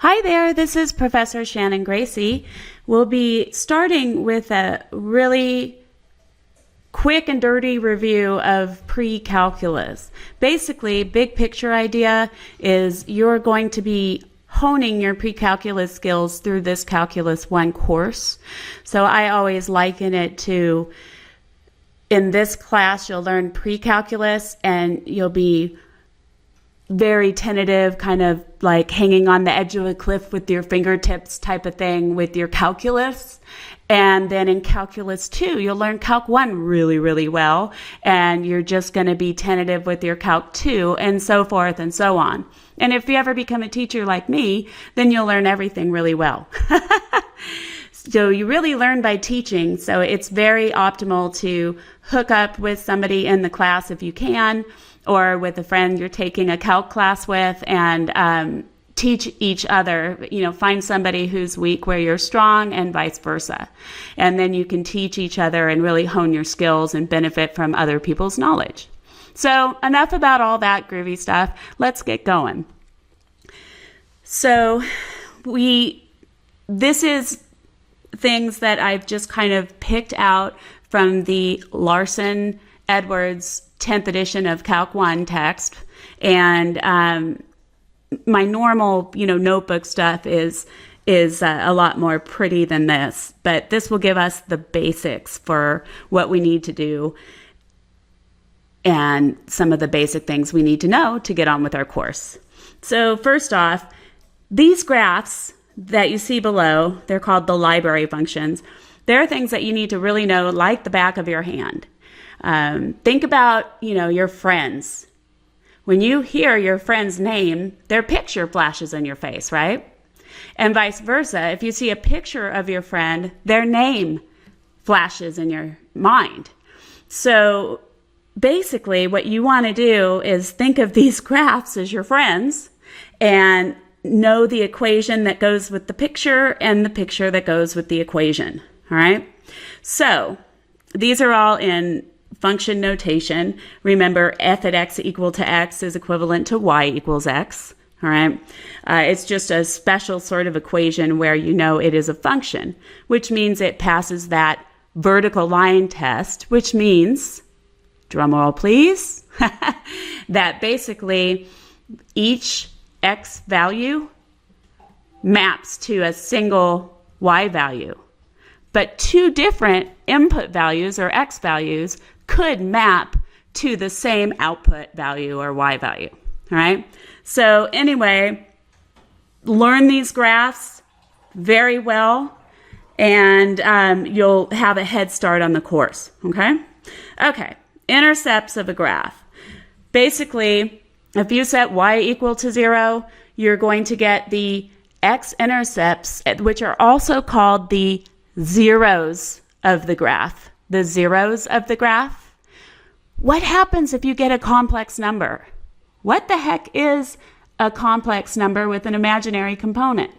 Hi there, this is Professor Shannon Gracey. We'll be starting with a really quick and dirty review of precalculus. Basically, big picture idea is you're going to be honing your precalculus skills through this Calculus 1 course. So I always liken it to, in this class, you'll learn precalculus and you'll be very tentative, kind of like hanging on the edge of a cliff with your fingertips type of thing with your calculus. And then in Calculus 2, you'll learn Calc 1 really, really well. And you're just going to be tentative with your Calc 2 and so forth and so on. And if you ever become a teacher like me, then you'll learn everything really well. So you really learn by teaching. So it's very optimal to hook up with somebody in the class if you can, or with a friend you're taking a calc class with, and teach each other. Find somebody who's weak where you're strong and vice versa. And then you can teach each other and really hone your skills and benefit from other people's knowledge. So enough about all that groovy stuff. Let's get going. So this is things that I've just kind of picked out from the Larson Edwards 10th edition of Calc 1 text, and my normal notebook stuff is a lot more pretty than this, but this will give us the basics for what we need to do and some of the basic things we need to know to get on with our course. So first off, these graphs that you see below, they're called the library functions. They're things that you need to really know like the back of your hand. Think about, your friends. When you hear your friend's name, their picture flashes in your face, right? And vice versa. If you see a picture of your friend, their name flashes in your mind. So basically what you want to do is think of these graphs as your friends and know the equation that goes with the picture and the picture that goes with the equation. All right. So these are all in function notation. Remember, f at x equal to x is equivalent to y equals x. All right. It's just a special sort of equation where it is a function, which means it passes that vertical line test, which means, drum roll please, that basically each x value maps to a single y value. But two different input values or x values could map to the same output value or y value. All right. So anyway, learn these graphs very well, and you'll have a head start on the course. Okay. Okay. Intercepts of a graph. Basically, if you set y equal to 0, you're going to get the x-intercepts, which are also called the zeros of the graph. The zeros of the graph. What happens if you get a complex number? What the heck is a complex number with an imaginary component?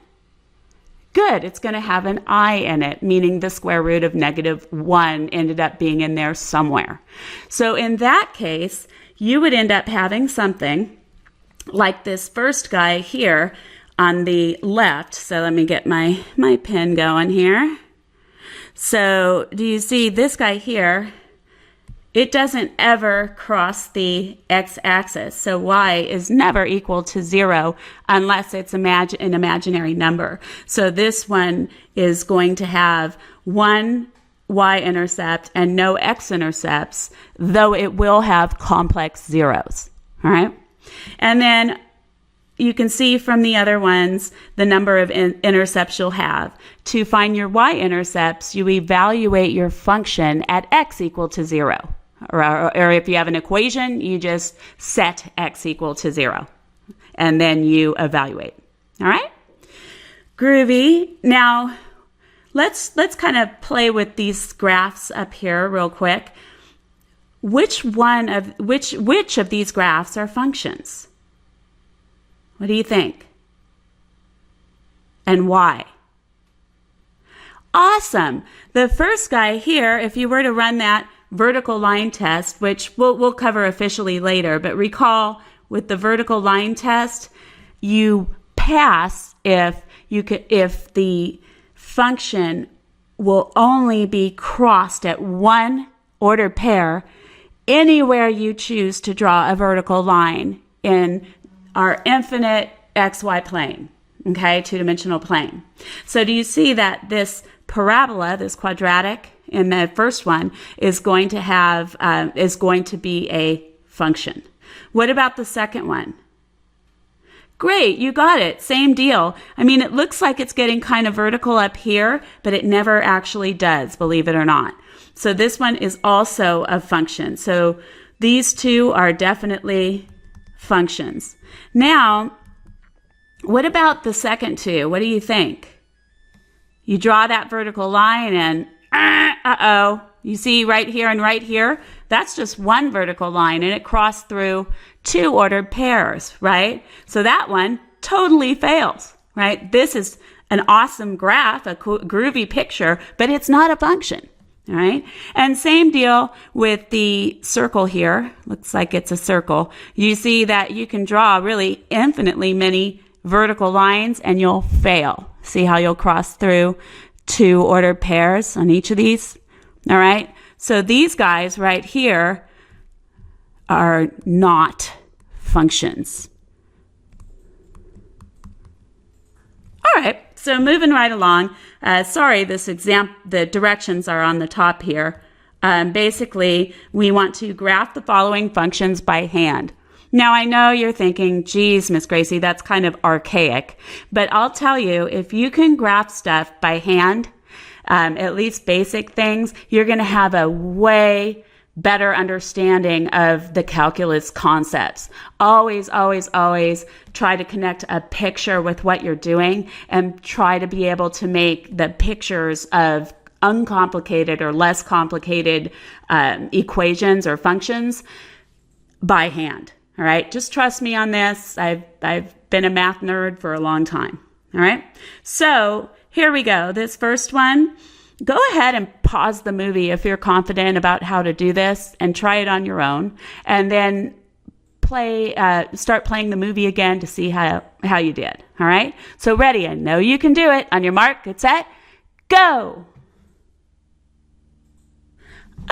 Good, it's going to have an I in it, meaning the square root of -1 ended up being in there somewhere. So in that case, you would end up having something like this first guy here on the left. So let me get my pen going here. So do you see this guy here? It doesn't ever cross the x-axis. So y is never equal to 0 unless it's an imaginary number. So this one is going to have one y-intercept and no x-intercepts, though it will have complex zeros. All right? And then you can see from the other ones the number of intercepts you'll have. To find your y-intercepts, you evaluate your function at x equal to 0. Or if you have an equation, you just set x equal to 0. And then you evaluate. All right? Groovy. Now, let's kind of play with these graphs up here real quick. Which of these graphs are functions? What do you think? And why? Awesome. The first guy here, if you were to run that vertical line test, which we'll cover officially later, but recall with the vertical line test, you pass if the function will only be crossed at one ordered pair anywhere you choose to draw a vertical line in our infinite XY plane, okay, two-dimensional plane. So do you see that this parabola, this quadratic in the first one, is going to be a function? What about the second one? Great, you got it. Same deal. I mean, it looks like it's getting kind of vertical up here, but it never actually does, believe it or not. So this one is also a function. So these two are definitely functions. Now, what about the second two? What do you think? You draw that vertical line and you see right here and right here? That's just one vertical line, and it crossed through two ordered pairs, right? So that one totally fails, right? This is an awesome graph, a groovy picture, but it's not a function, all right? And same deal with the circle here. Looks like it's a circle. You see that you can draw really infinitely many vertical lines, and you'll fail. See how you'll cross through two ordered pairs on each of these? All right? So these guys right here are not functions. All right, so moving right along. Sorry, the directions are on the top here. Basically, we want to graph the following functions by hand. Now, I know you're thinking, geez, Miss Gracey, that's kind of archaic. But I'll tell you, if you can graph stuff by hand, at least basic things, you're going to have a way better understanding of the calculus concepts. Always, always, always try to connect a picture with what you're doing and try to be able to make the pictures of uncomplicated or less complicated equations or functions by hand. All right, just trust me on this. I've been a math nerd for a long time. All right, so here we go. This first one, go ahead and pause the movie if you're confident about how to do this and try it on your own, and then start playing the movie again to see how you did. All right, so ready? I know you can do it. On your mark, get set, go.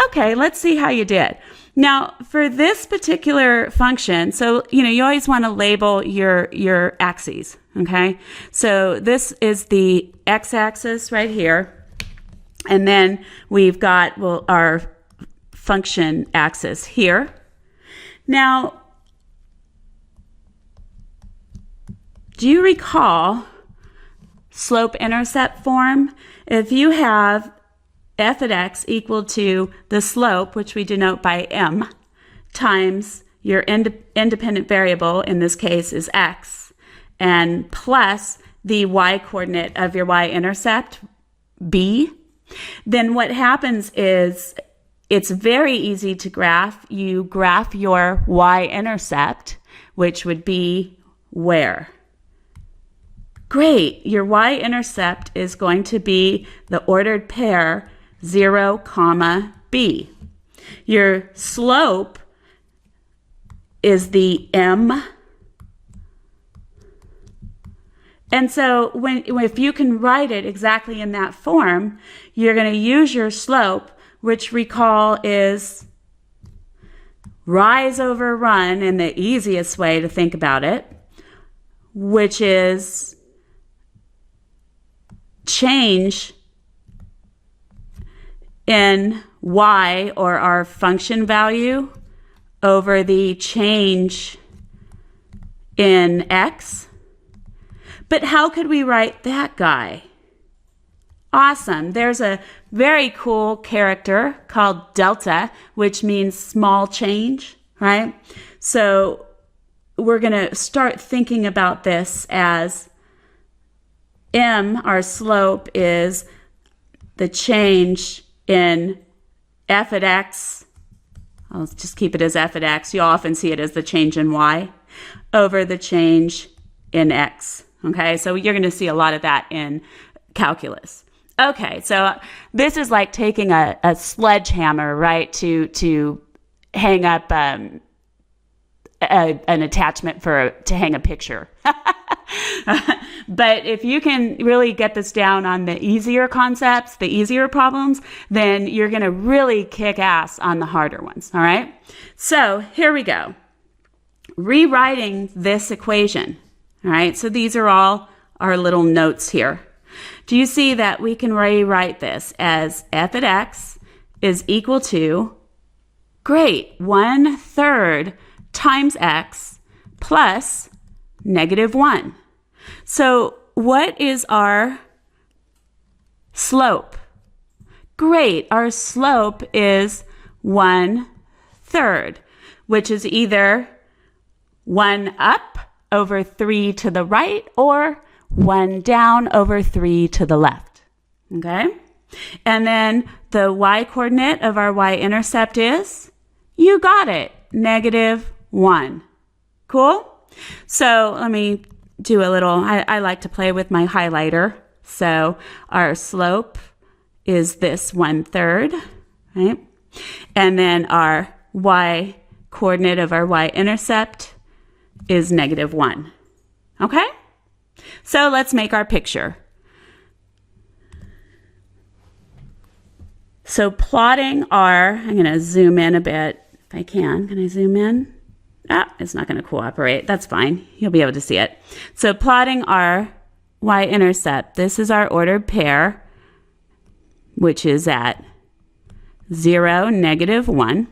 Okay, let's see how you did. Now, for this particular function, so, you always want to label your axes, okay? So this is the x-axis right here, and then we've got, our function axis here. Now, do you recall slope-intercept form? If you have f at x equal to the slope, which we denote by m, times your independent variable, in this case is x, and plus the y-coordinate of your y-intercept, b, then what happens is it's very easy to graph. You graph your y-intercept, which would be where? Great, your y-intercept is going to be the ordered pair 0, b. Your slope is the m. And so if you can write it exactly in that form, you're going to use your slope, which recall is rise over run in the easiest way to think about it, which is change in y, or our function value, over the change in x. But how could we write that guy? Awesome. There's a very cool character called delta, which means small change, right? So we're going to start thinking about this as m, our slope, is the change in f at x. I'll just keep it as f at x. You often see it as the change in y over the change in x. Okay, so you're going to see a lot of that in calculus. Okay, so this is like taking a sledgehammer, right, to hang up an attachment to hang a picture. But if you can really get this down on the easier concepts, the easier problems, then you're going to really kick ass on the harder ones. All right. So here we go. Rewriting this equation. All right. So these are all our little notes here. Do you see that we can rewrite this as f at x is equal to, great, 1/3 times x plus -1. So what is our slope? Great, our slope is 1/3, which is either 1 up over 3 to the right or 1 down over 3 to the left. Okay? And then the y-coordinate of our y-intercept is, you got it, -1. Cool? So let me do a little, I like to play with my highlighter. So our slope is this 1/3, right? And then our y-coordinate of our y-intercept is -1. Okay? So let's make our picture. So plotting our, I'm going to zoom in a bit if I can. Can I zoom in? It's not going to cooperate. That's fine. You'll be able to see it. So plotting our y-intercept. This is our ordered pair, which is at 0, -1.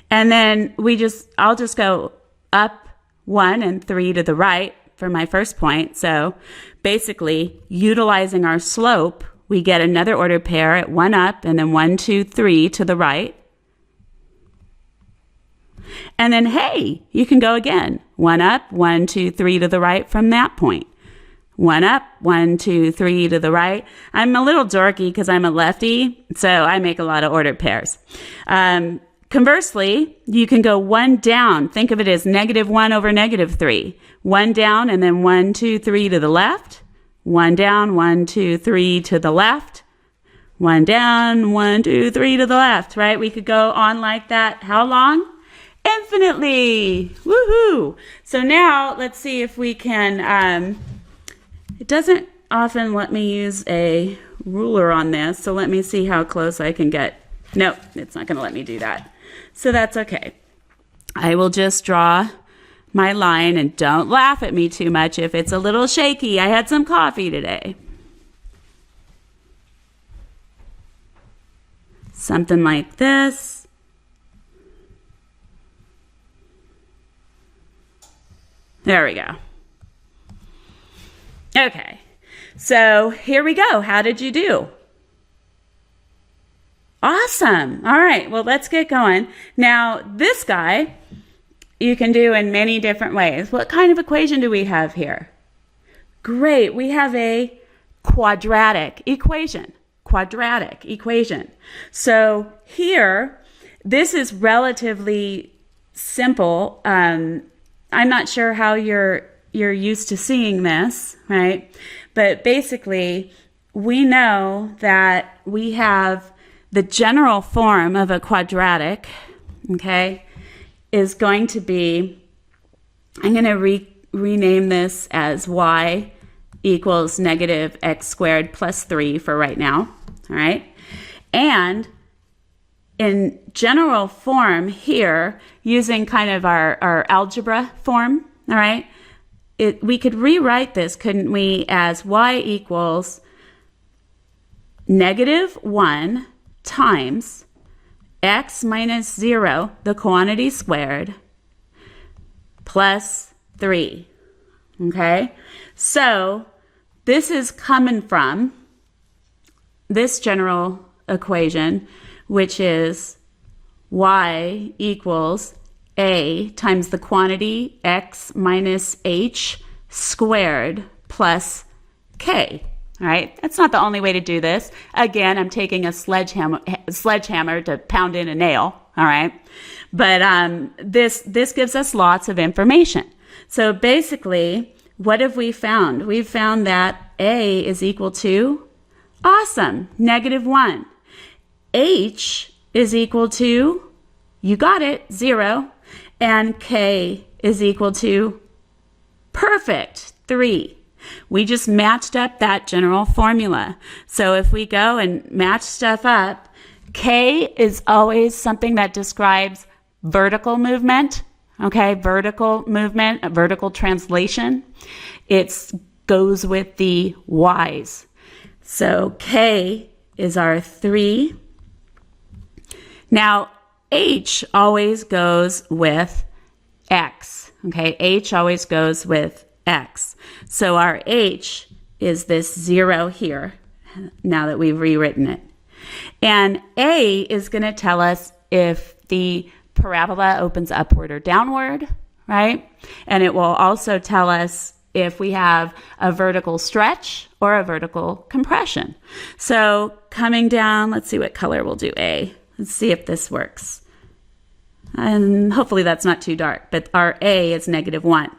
And then I'll just go up 1 and 3 to the right for my first point. So basically, utilizing our slope, we get another ordered pair at 1 up and then 1, 2, 3 to the right. And then, hey, you can go again. 1 up, 1, 2, 3 to the right from that point. 1 up, 1, 2, 3 to the right. I'm a little dorky because I'm a lefty, so I make a lot of ordered pairs. Conversely, you can go 1 down. Think of it as -1 over -3. 1 down and then 1, 2, 3 to the left. 1 down, 1, 2, 3 to the left. 1 down, 1, 2, 3 to the left, right? We could go on like that. How long? Infinitely. Woohoo! So now let's see if we can, it doesn't often let me use a ruler on this, so let me see how close I can get. Nope, it's not going to let me do that. So that's okay. I will just draw my line, and don't laugh at me too much if it's a little shaky. I had some coffee today. Something like this. There we go. Okay, so here we go. How did you do? Awesome. All right, well, let's get going. Now, this guy you can do in many different ways. What kind of equation do we have here? Great, we have a quadratic equation. Quadratic equation. So here, this is relatively simple. I'm not sure how you're used to seeing this, right? But basically, we know that we have the general form of a quadratic, okay, is going to be, I'm going to rename this as y equals -x² plus 3 for right now, all right? And in general form here, using kind of our algebra form, all right, we could rewrite this, couldn't we, as y equals -1 times x minus 0, the quantity squared, plus 3, okay? So this is coming from this general equation, which is y equals a times the quantity x minus h squared plus k. All right, that's not the only way to do this. Again, I'm taking a sledgehammer to pound in a nail. All right, but this gives us lots of information. So basically, what have we found? We've found that a is equal to, awesome, -1. H is equal to, you got it, 0, and k is equal to, perfect, 3. We just matched up that general formula. So if we go and match stuff up, K is always something that describes vertical movement, okay? Vertical movement, a vertical translation. It goes with the Y's. So K is our 3. Now, H always goes with X, okay? H always goes with X. So our H is this 0 here, now that we've rewritten it. And A is going to tell us if the parabola opens upward or downward, right? And it will also tell us if we have a vertical stretch or a vertical compression. So coming down, let's see what color we'll do A. Let's see if this works. And hopefully that's not too dark, but our A is -1.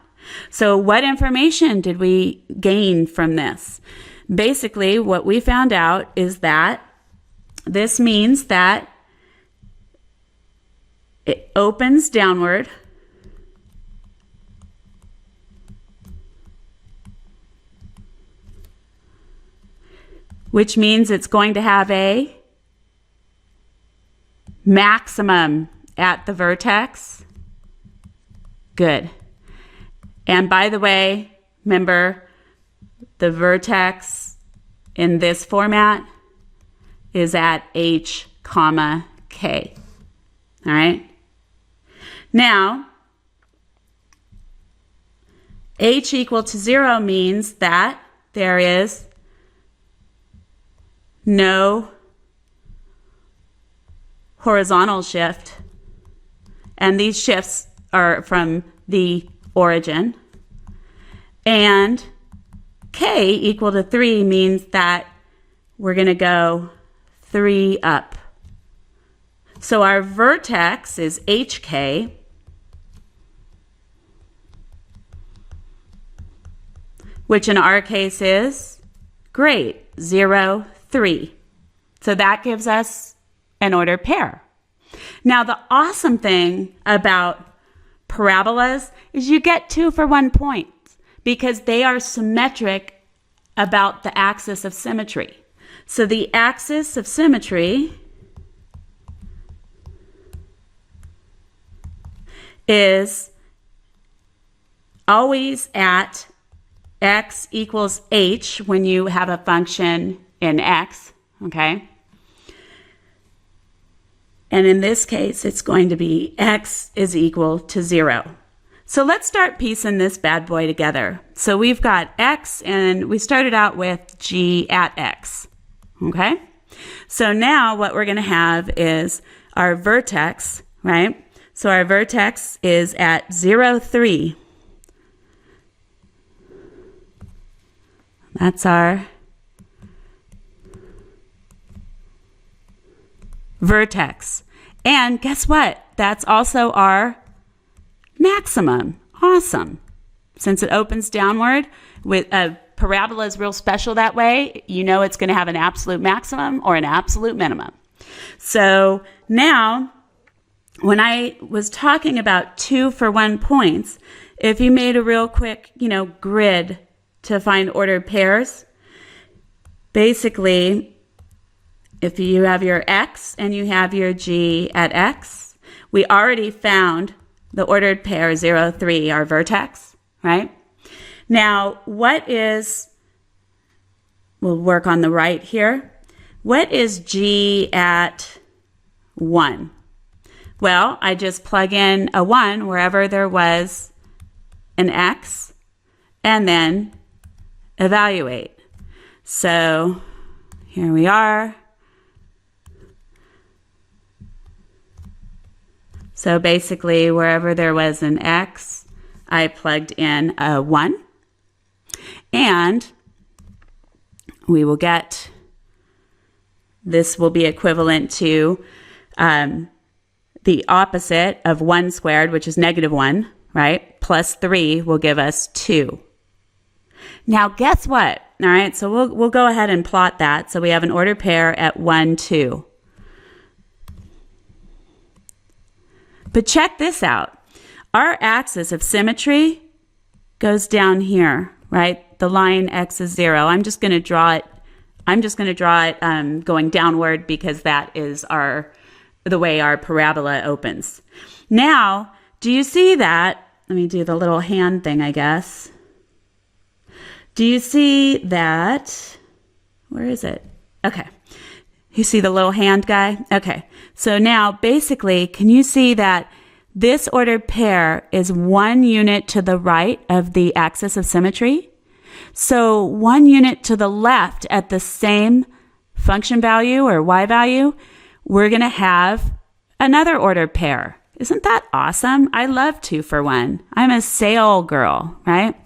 So what information did we gain from this? Basically, what we found out is that this means that it opens downward, which means it's going to have a maximum at the vertex. Good. And by the way, remember the vertex in this format is at H, comma, K. All right. Now, H equal to 0 means that there is no horizontal shift, and these shifts are from the origin. And K equal to 3 means that we're going to go 3 up. So our vertex is HK, which in our case is great, 0, 3. So that gives us an ordered pair. Now, the awesome thing about parabolas is you get 2 for 1 point because they are symmetric about the axis of symmetry. So the axis of symmetry is always at x equals h when you have a function in x, okay? And in this case, it's going to be x is equal to 0. So let's start piecing this bad boy together. So we've got x, and we started out with g at x, okay? So now what we're going to have is our vertex, right? So our vertex is at 0, 3. That's our vertex. And guess what? That's also our maximum. Awesome. Since it opens downward, with a parabola is real special that way. You know it's going to have an absolute maximum or an absolute minimum. So now, when I was talking about 2 for 1 points, if you made a real quick, grid to find ordered pairs, basically, if you have your x and you have your g at x, we already found the ordered pair 0, 3, our vertex, right? Now, we'll work on the right here. What is g at 1? Well, I just plug in a 1 wherever there was an x and then evaluate. So here we are. So basically, wherever there was an x, I plugged in a 1. And we will get, this will be equivalent to the opposite of 1 squared, which is -1, right? Plus 3 will give us 2. Now, guess what? All right, so we'll go ahead and plot that. So we have an ordered pair at 1, 2. But check this out. Our axis of symmetry goes down here, right? The line x is 0. I'm just going to draw it going downward because that is the way our parabola opens. Now, do you see that? Let me do the little hand thing, I guess. Do you see that? Where is it? Okay. You see the little hand guy? Okay. So now, basically, can you see that this ordered pair is 1 unit to the right of the axis of symmetry? So 1 unit to the left at the same function value or y value, we're going to have another ordered pair. Isn't that awesome? I love 2 for 1. I'm a sale girl, right?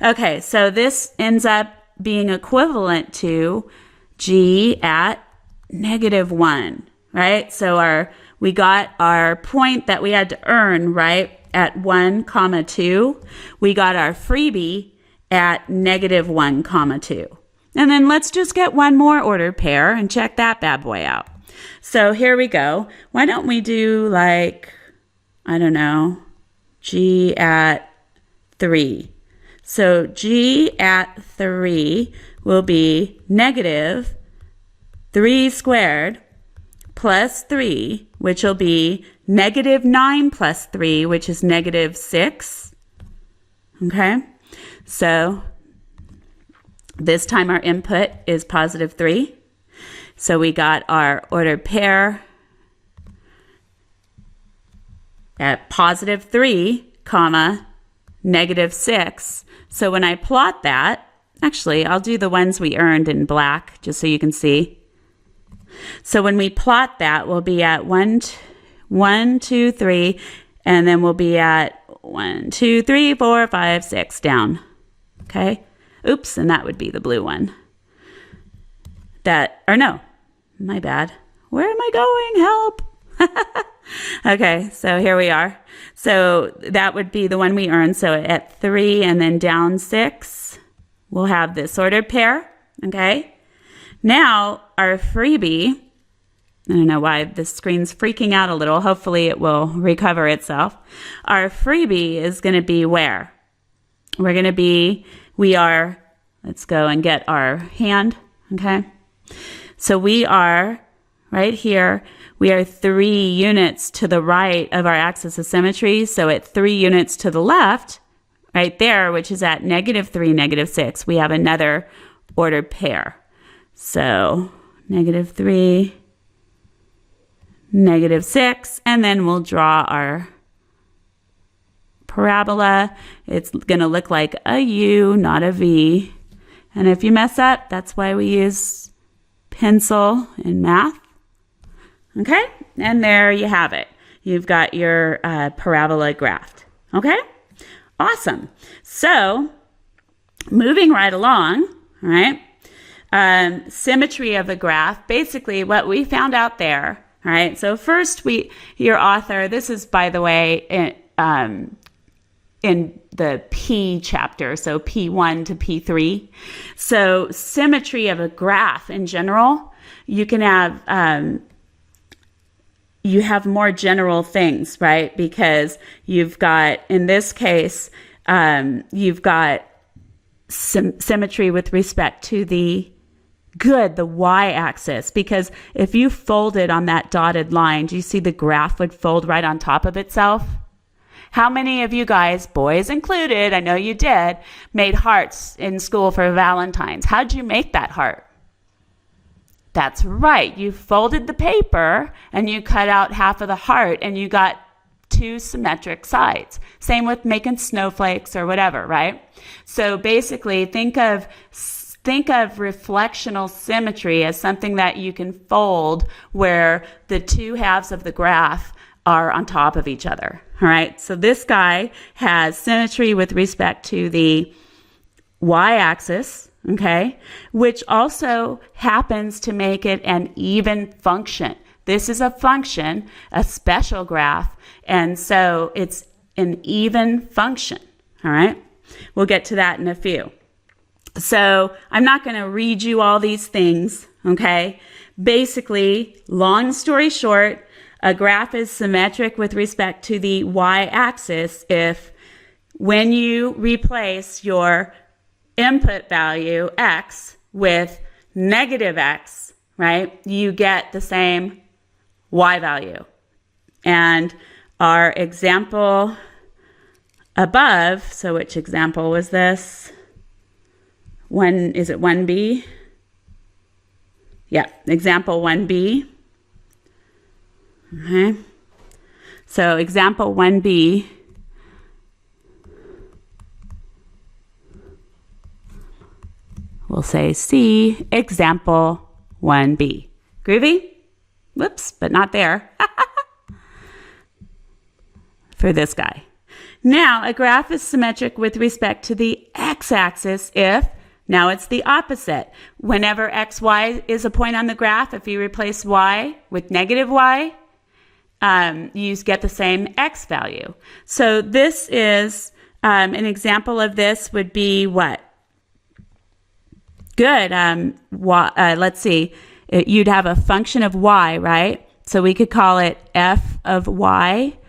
Okay, so this ends up being equivalent to g at -1, right? So we got our point that we had to earn, right, at 1, 2. We got our freebie at -1, 2. And then let's just get one more ordered pair and check that bad boy out. So here we go. Why don't we do like, I don't know, g at 3. So g at 3 will be -3 squared plus 3, which will be -9 plus 3, which is -6. Okay, so this time our input is +3. So we got our ordered pair at +3, -6. So when I plot that, actually, I'll do the ones we earned in black just so you can see. So when we plot that, we'll be at 1, 2, 3, and then we'll be at 1, 2, 3, 4, 5, 6 down. Okay? Oops, and that would be the blue one. No, my bad. Where am I going? Help! Okay, so here we are. So that would be the one we earned. So at 3 and then down 6, we'll have this ordered pair. Okay? Now, our freebie, I don't know why the screen's freaking out a little. Hopefully it will recover itself. Our freebie is going to be where? Let's go and get our hand. Okay? So we are right here. We are 3 units to the right of our axis of symmetry. So at 3 units to the left, right there, which is at -3, -6, we have another ordered pair. So -3, -6, and then we'll draw our parabola. It's going to look like a U, not a V. And if you mess up, that's why we use pencil in math. Okay, and there you have it. You've got your parabola graphed. Okay, awesome. So moving right along, all right, symmetry of a graph. Basically, what we found out there. All right. So first, your author. This is, by the way, in the P chapter, so P1 to P3. So symmetry of a graph in general. You can have. You have more general things, right? Because you've got, in this case, you've got symmetry with respect to the y-axis. Because if you folded on that dotted line, do you see the graph would fold right on top of itself? How many of you guys, boys included, I know you did, made hearts in school for Valentine's? How'd you make that heart? That's right. You folded the paper and you cut out half of the heart and you got 2 symmetric sides. Same with making snowflakes or whatever, right? So basically, think of reflectional symmetry as something that you can fold where the 2 halves of the graph are on top of each other. All right. So this guy has symmetry with respect to the y-axis. Okay, which also happens to make it an even function. This is a function, a special graph, and so it's an even function. All right, we'll get to that in a few. So I'm not going to read you all these things. Okay, basically, long story short, a graph is symmetric with respect to the y-axis if when you replace your input value, x, with negative x, right, you get the same y value. And our example above, so which example was this? Is it 1b? Yeah, example 1b. Okay. So example 1b, we'll say C, example 1b. Groovy? Whoops, but not there. For this guy. Now, a graph is symmetric with respect to the x-axis if, now it's the opposite. Whenever xy is a point on the graph, if you replace y with negative y, you get the same x value. So this is, an example of this would be what? Good. Let's see. You'd have a function of y, right? So we could call it f of y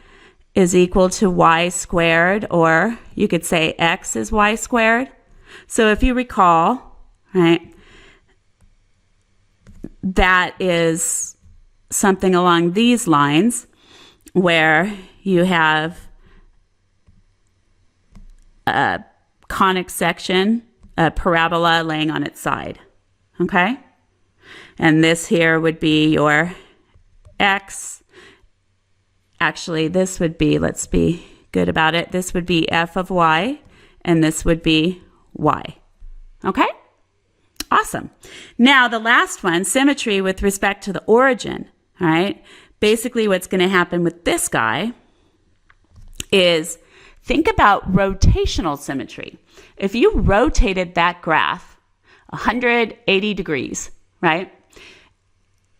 is equal to y squared, or you could say x is y squared. So if you recall, right, that is something along these lines where you have a conic section, a parabola laying on its side, okay? And this here would be your x. Actually, this would be, let's be good about it, this would be f of y, and this would be y. Okay? Awesome. Now, the last one, symmetry with respect to the origin, all right? Basically, what's going to happen with this guy is think about rotational symmetry. If you rotated that graph 180 degrees, right,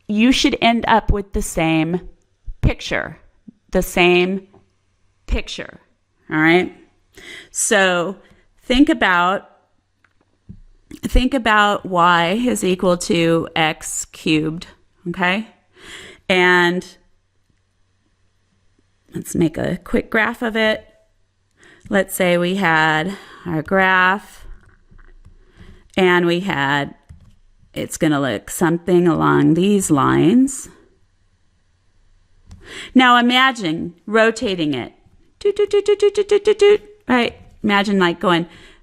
you should end up with the same picture. All right? So think about y is equal to x cubed, okay? And let's make a quick graph of it. Let's say we had our graph and we had, it's going to look something along these lines. Now imagine rotating it. Right? Imagine like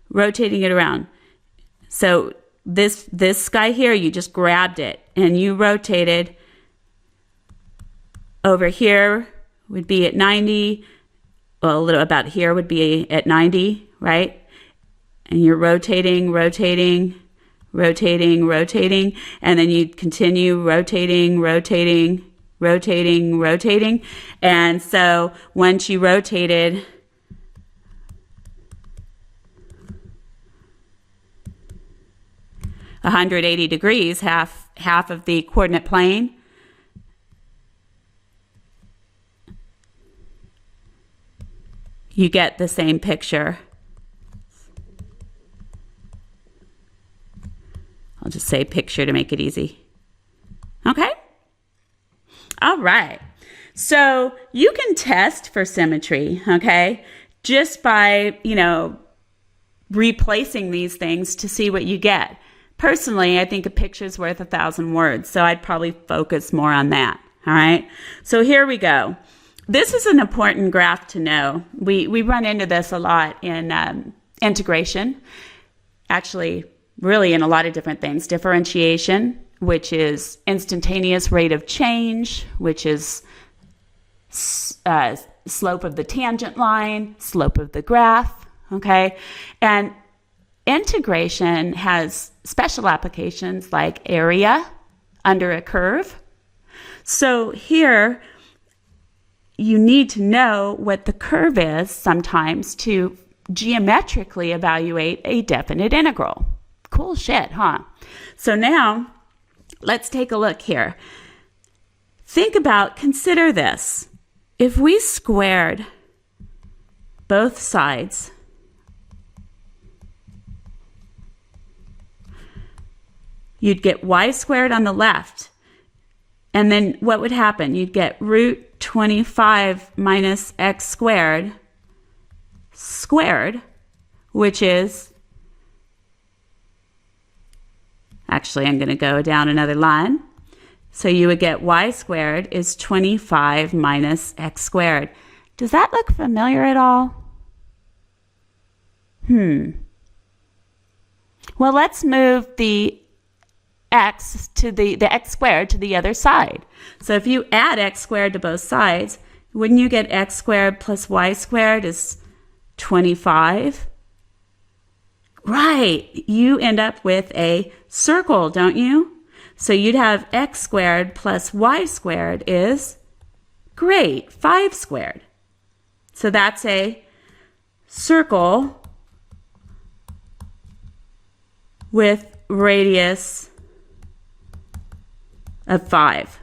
rotating it around. So this guy here, you just grabbed it and you rotated. Over here would be at 90. Well, a little about here would be at 90, right? And you're rotating, and then you continue rotating. And so once you rotated (180 degrees, half of the coordinate plane, you get the same picture. I'll just say picture to make it easy. Okay? All right. So you can test for symmetry, okay, just by, replacing these things to see what you get. Personally, I think a picture's worth 1,000 words, so I'd probably focus more on that, all right? So here we go. This is an important graph to know. We run into this a lot in integration, actually really in a lot of different things. Differentiation, which is instantaneous rate of change, which is slope of the tangent line, slope of the graph, okay? And integration has special applications like area under a curve. So here, you need to know what the curve is sometimes to geometrically evaluate a definite integral. Cool shit, huh? So now, let's take a look here. Consider this. If we squared both sides, you'd get y squared on the left. And then what would happen? You'd get root 25 minus x squared, which is Actually, I'm going to go down another line. So you would get y squared is 25 minus x squared. Does that look familiar at all? Well, let's move the x to the x squared to the other side. So if you add x squared to both sides, wouldn't you get x squared plus y squared is 25? Right, you end up with a circle, don't you? So you'd have x squared plus y squared is, great, 5 squared. So that's a circle with radius of 5.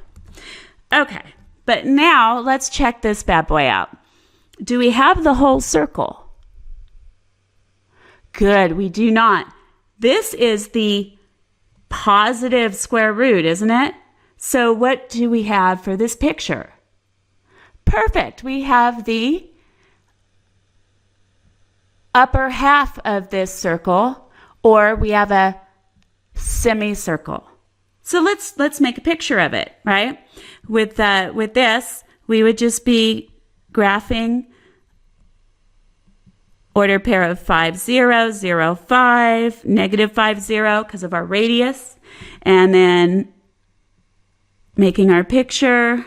Okay, but now let's check this bad boy out. Do we have the whole circle? Good, we do not. This is the positive square root, isn't it? So what do we have for this picture? Perfect, we have the upper half of this circle, or we have a semicircle. So let's make a picture of it, right? With this, we would just be graphing order pair of 5, 0, 0, 5, negative 5, 0 because of our radius, and then making our picture.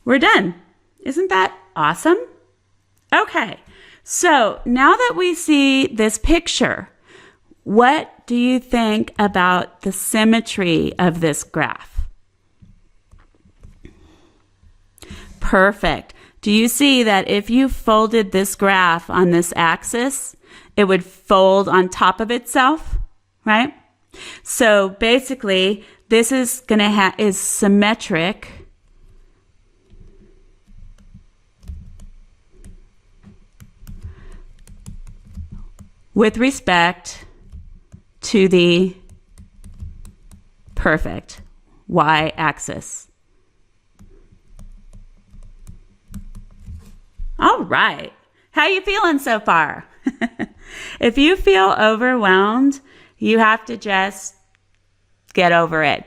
We're done. Isn't that awesome? Okay, so now that we see this picture, what do you think about the symmetry of this graph? Perfect. Do you see that if you folded this graph on this axis, it would fold on top of itself, right? So basically, this is is symmetric with respect to the perfect y-axis. All right. How you feeling so far? If you feel overwhelmed, you have to just get over it.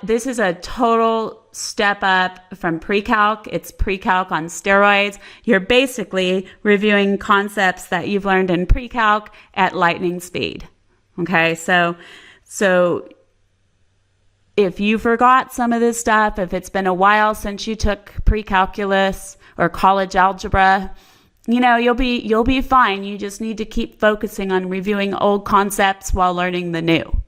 This is a total step up from pre-calc. It's pre-calc on steroids. You're basically reviewing concepts that you've learned in pre-calc at lightning speed. Okay, so if you forgot some of this stuff, if it's been a while since you took pre-calculus or college algebra, you'll be fine. You just need to keep focusing on reviewing old concepts while learning the new.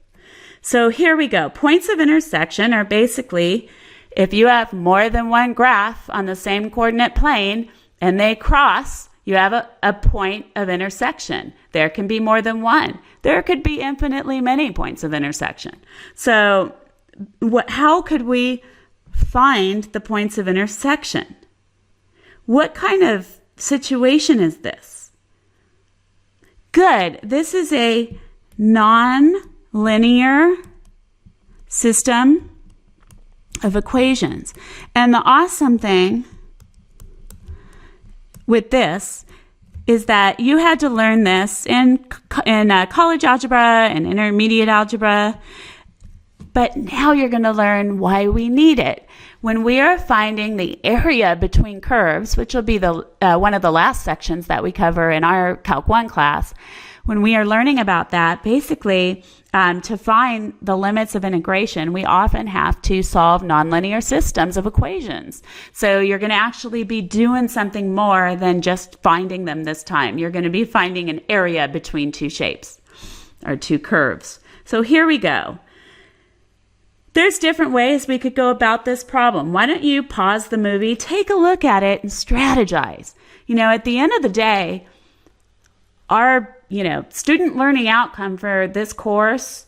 So here we go. Points of intersection are basically if you have more than one graph on the same coordinate plane and they cross, you have a point of intersection. There can be more than one. There could be infinitely many points of intersection. So how could we find the points of intersection? What kind of situation is this? Good. This is a non-linear system of equations. And the awesome thing with this is that you had to learn this in college algebra and intermediate algebra, but now you're going to learn why we need it. When we are finding the area between curves, which will be the one of the last sections that we cover in our Calc 1 class, when we are learning about that, basically to find the limits of integration, we often have to solve nonlinear systems of equations. So you're going to actually be doing something more than just finding them this time. You're going to be finding an area between two shapes or two curves. So here we go. There's different ways we could go about this problem. Why don't you pause the movie, take a look at it, and strategize? At the end of the day, our student learning outcome for this course,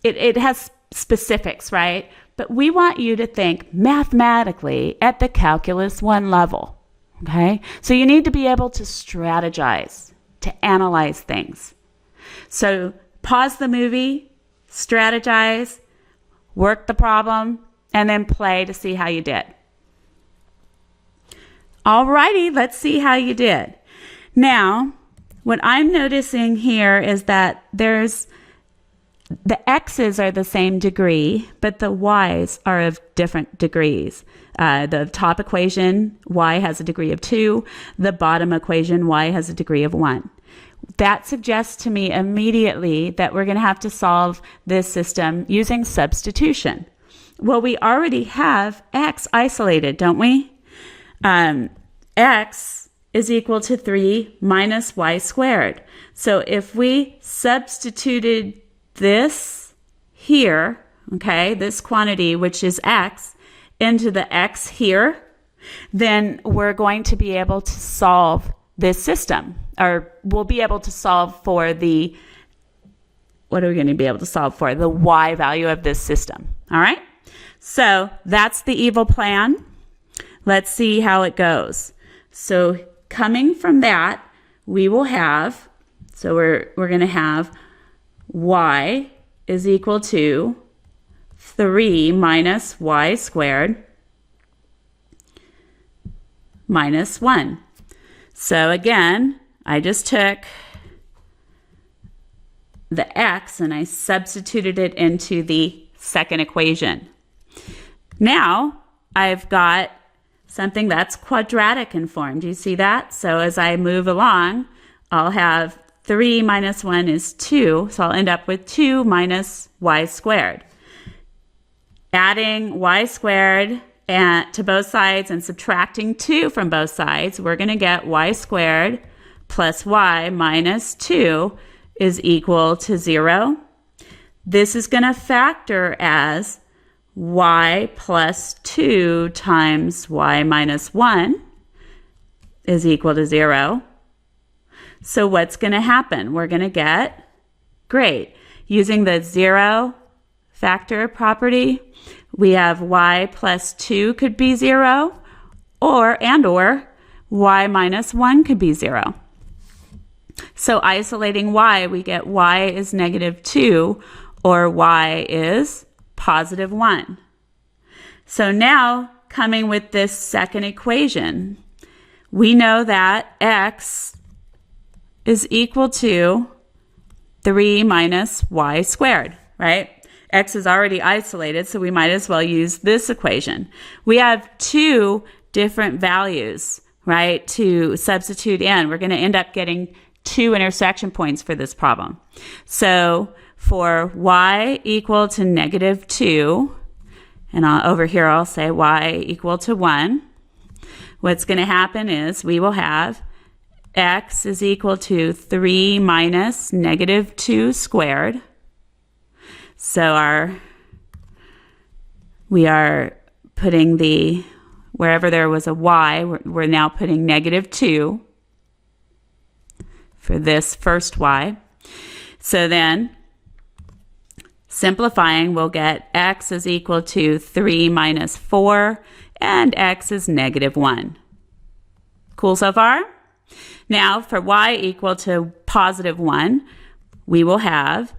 it has specifics, right? But we want you to think mathematically at the Calculus 1 level, okay? So you need to be able to strategize, to analyze things. So pause the movie, strategize, work the problem, and then play to see how you did. All righty, let's see how you did. Now, What I'm noticing here is that the x's are the same degree, but the y's are of different degrees. The top equation, y has a degree of 2. The bottom equation, y has a degree of 1. That suggests to me immediately that we're going to have to solve this system using substitution. Well, we already have x isolated, don't we? X is equal to 3 minus y squared. So if we substituted this here, okay, this quantity, which is x, into the x here, then we're going to be able to solve this system, or we'll be able to solve for the, what are we going to be able to solve for? The y value of this system, all right? So that's the evil plan. Let's see how it goes. So coming from that, we will have, so we're going to have y is equal to 3 minus y squared minus 1. So again, I just took the x and I substituted it into the second equation. Now I've got something that's quadratic in form. Do you see that? So as I move along, I'll have 3 minus 1 is 2, so I'll end up with 2 minus y squared. Adding y squared to both sides and subtracting 2 from both sides, we're going to get y squared plus y minus 2 is equal to 0. This is going to factor as y plus 2 times y minus 1 is equal to 0. So what's going to happen? We're going to get, great, using the 0 factor property, we have y plus 2 could be 0, or y minus 1 could be 0. So isolating y, we get y is negative 2, or y is positive 1. So now, coming with this second equation, we know that x is equal to 3 minus y squared, right? X is already isolated, so we might as well use this equation. We have 2 different values, right, to substitute in. We're going to end up getting 2 intersection points for this problem. So for y equal to negative 2, and over here I'll say y equal to 1, what's going to happen is we will have x is equal to 3 minus negative 2 squared. So we are putting wherever there was a y, we're now putting negative 2 for this first y. So then, simplifying, we'll get x is equal to 3 minus 4, and x is negative 1. Cool so far? Now, for y equal to positive 1, we will have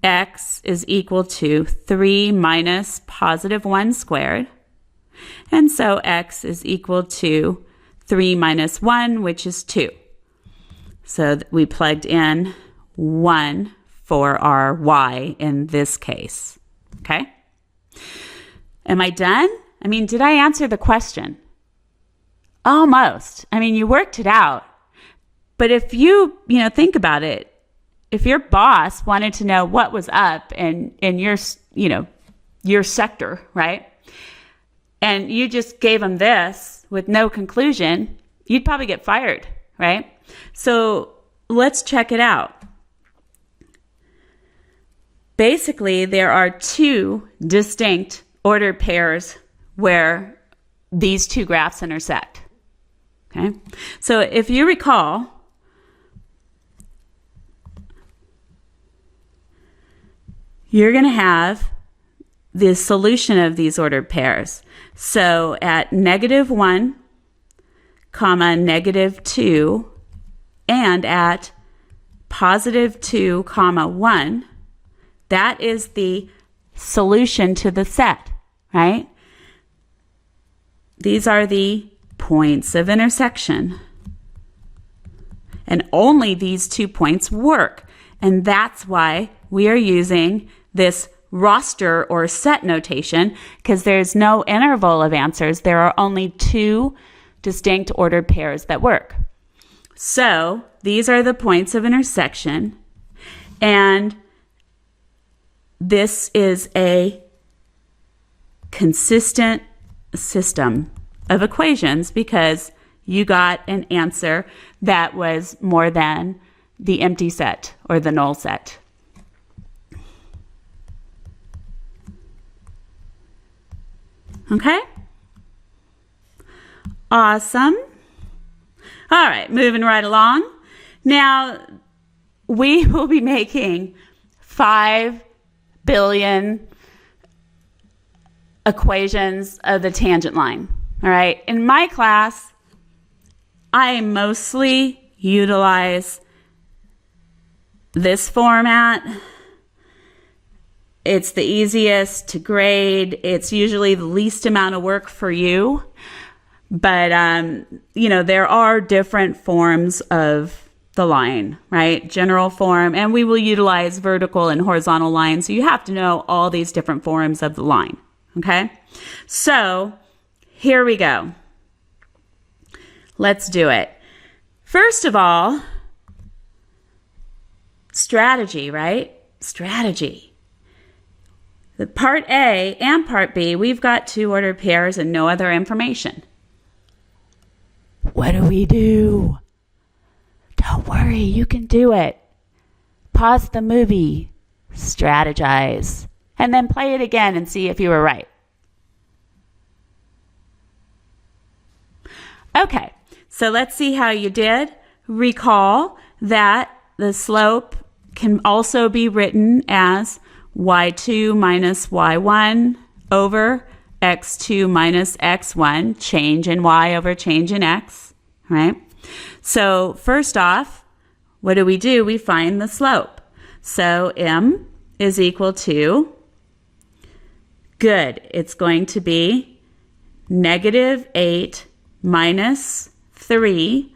x is equal to 3 minus positive 1 squared. And so x is equal to 3 minus 1, which is 2. So we plugged in 1 for our y in this case. Okay? Am I done? I mean, did I answer the question? Almost. I mean, you worked it out. But if you think about it, if your boss wanted to know what was up in your sector, right? And you just gave them this with no conclusion, you'd probably get fired, right? So let's check it out. Basically, there are 2 distinct ordered pairs where these 2 graphs intersect. Okay? So if you recall, you're going to have the solution of these ordered pairs. So at negative 1, comma, negative 2, and at positive 2, comma, 1, that is the solution to the set, right? These are the points of intersection. and only these 2 points work. And that's why we are using this roster or set notation, because there's no interval of answers. There are only 2 distinct ordered pairs that work. So these are the points of intersection, and this is a consistent system of equations because you got an answer that was more than the empty set or the null set. Okay? Awesome. All right, moving right along. Now, we will be making 5 billion equations of the tangent line. All right, in my class, I mostly utilize this format. It's the easiest to grade. It's usually the least amount of work for you. But, there are different forms of the line, right? General form, and we will utilize vertical and horizontal lines. So you have to know all these different forms of the line, okay? So here we go. Let's do it. First of all, strategy, right? Strategy. The part A and part B, we've got 2 ordered pairs and no other information. What do? Don't worry, you can do it. Pause the movie, strategize, and then play it again and see if you were right. Okay, so let's see how you did. Recall that the slope can also be written as y2 minus y1 over x2 minus x1, change in y over change in x, right? So first off, what do? We find the slope. So m is equal to, good, it's going to be -8 minus 3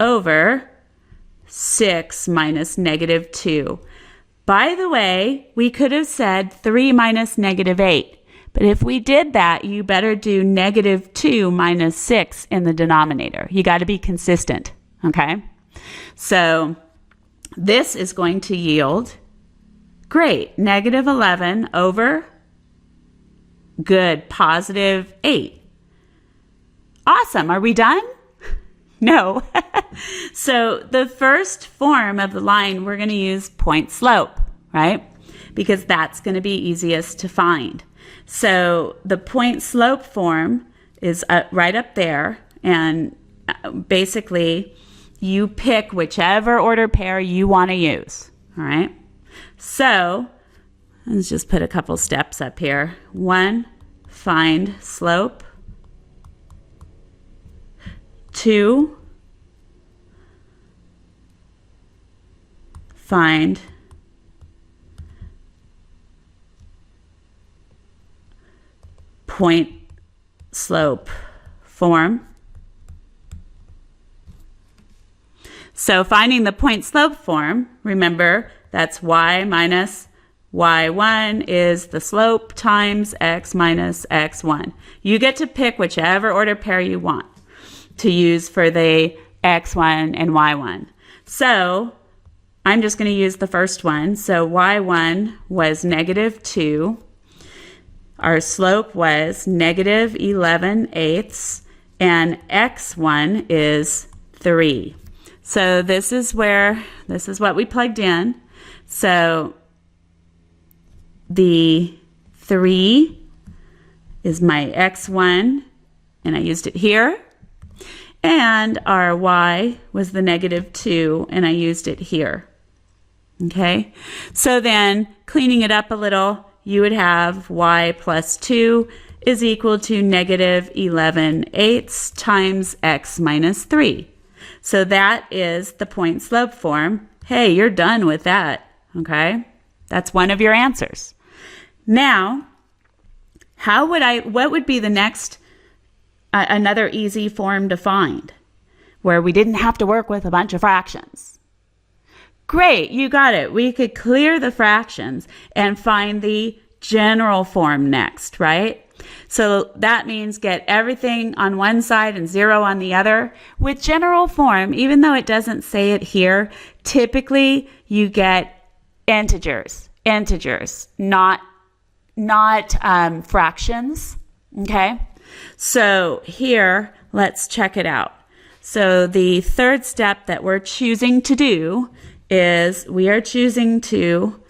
over 6 minus -2. By the way, we could have said 3 minus -8. But if we did that, you better do -2 minus 6 in the denominator. You got to be consistent, okay? So this is going to yield, great, -11 over, good, +8. Awesome. Are we done? No. So the first form of the line, we're going to use point slope, right? Because that's going to be easiest to find. So the point slope form is right up there, and basically you pick whichever order pair you want to use, all right? So let's just put a couple steps up here. 1, find slope. 2, find point slope form. So finding the point slope form, remember that's y minus y1 is the slope times x minus x1. You get to pick whichever order pair you want to use for the x1 and y1. So I'm just going to use the first one. So y1 was -2. Our slope was -11/8, and x1 is 3. So this is what we plugged in. So the 3 is my x1, and I used it here. And our y was the -2, and I used it here. Okay, so then cleaning it up a little, you would have y plus 2 is equal to -11/8 times x minus 3. So that is the point slope form. Hey, you're done with that, okay? That's one of your answers. Now, what would be the next, another easy form to find? where we didn't have to work with a bunch of fractions. Great, you got it. We could clear the fractions and find the general form next, right? So that means get everything on one side and 0 on the other. With general form, even though it doesn't say it here, typically you get integers, not fractions, okay? So here, let's check it out. So the third step that we're choosing to do is we are choosing to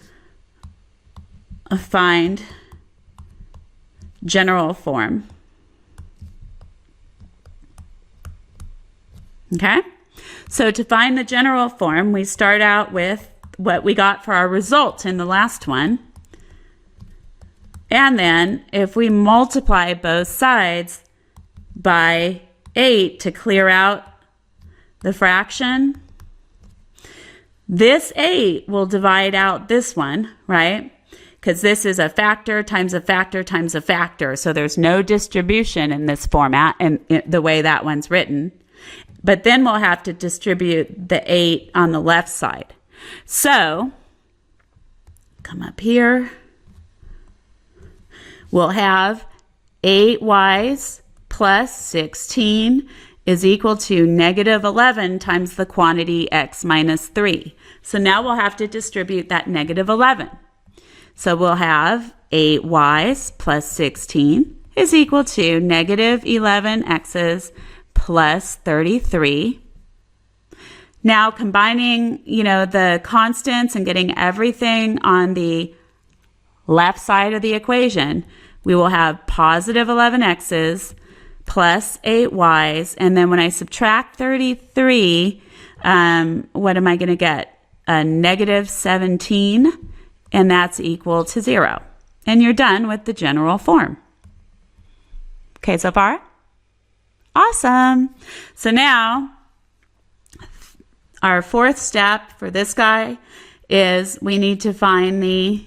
find general form. Okay? So to find the general form, we start out with what we got for our result in the last one. And then if we multiply both sides by 8 to clear out the fraction, this 8 will divide out this one, right? Because this is a factor times a factor times a factor. So there's no distribution in this format and the way that one's written. But then we'll have to distribute the 8 on the left side. So come up here. We'll have 8y plus 16 is equal to negative 11 times the quantity x minus 3. So now we'll have to distribute that negative 11. So we'll have 8y plus 16 is equal to negative 11x's plus 33. Now combining, the constants and getting everything on the left side of the equation, we will have positive 11x's plus 8y's, and then when I subtract 33, what am I going to get? A negative 17, and that's equal to 0. And you're done with the general form. Okay, so far? Awesome. So now, our fourth step for this guy is we need to find the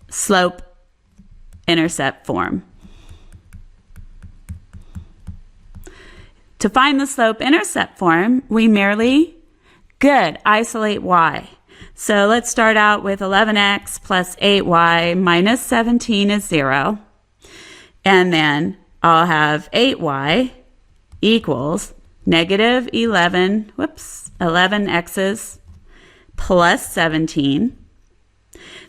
slope-intercept form. To find the slope-intercept form, we merely, isolate y. So let's start out with 11x plus 8y minus 17 is 0. And then I'll have 8y equals negative 11x's plus 17.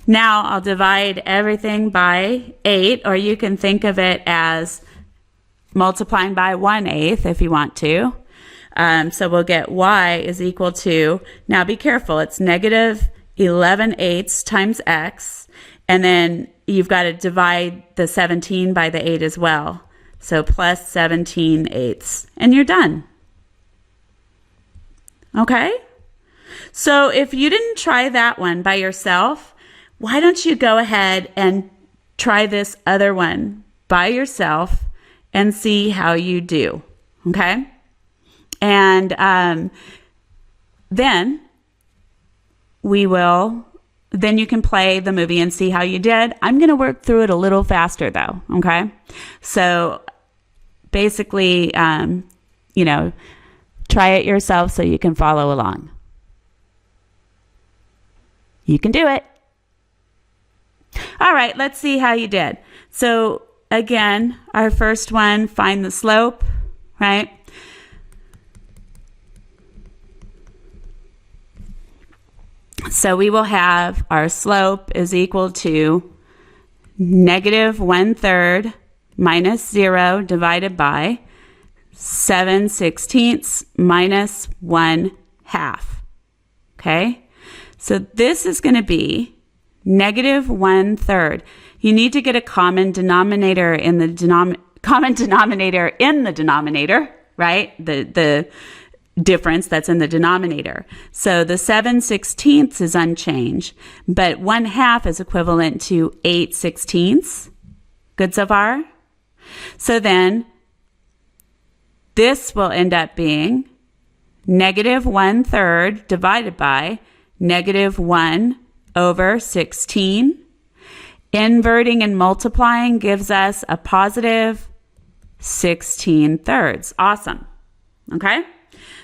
Now I'll divide everything by 8, or you can think of it as multiplying by 1/8 if you want to. So we'll get y is equal to, now be careful, it's negative 11/8 times x, and then you've got to divide the 17 by the 8 as well. So plus 17/8, and you're done. Okay? So if you didn't try that one by yourself, why don't you go ahead and try this other one by yourself and see how you do, okay? And then you can play the movie and see how you did. I'm going to work through it a little faster though, okay? So basically, try it yourself so you can follow along. You can do it. All right, let's see how you did. So again, our first one, find the slope, right? So we will have our slope is equal to negative 1/3 minus 0 divided by 7/16 minus 1/2. Okay? So this is going to be negative 1/3. You need to get a common denominator in the denominator, right? The difference that's in the denominator. So the 7/16 is unchanged, but 1/2 is equivalent to 8/16. Good so far? So then this will end up being negative 1/3 divided by negative 1/16. Inverting and multiplying gives us a positive 16/3. Awesome. Okay?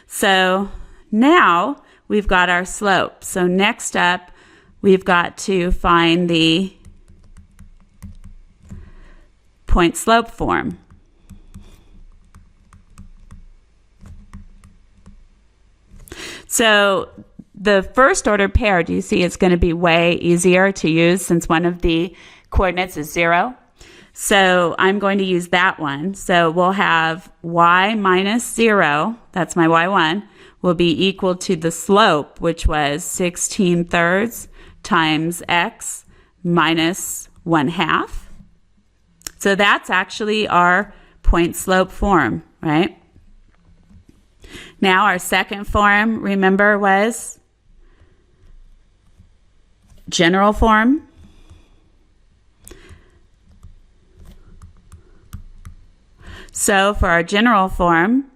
So now we've got our slope. So next up, we've got to find the point slope form. So the first order pair, do you see it's going to be way easier to use since one of the coordinates is 0? So I'm going to use that one. So we'll have y minus 0, that's my y1, will be equal to the slope, which was 16/3 times x minus 1/2. So that's actually our point slope form, right? Now our second form, remember, was general form. So for our general form,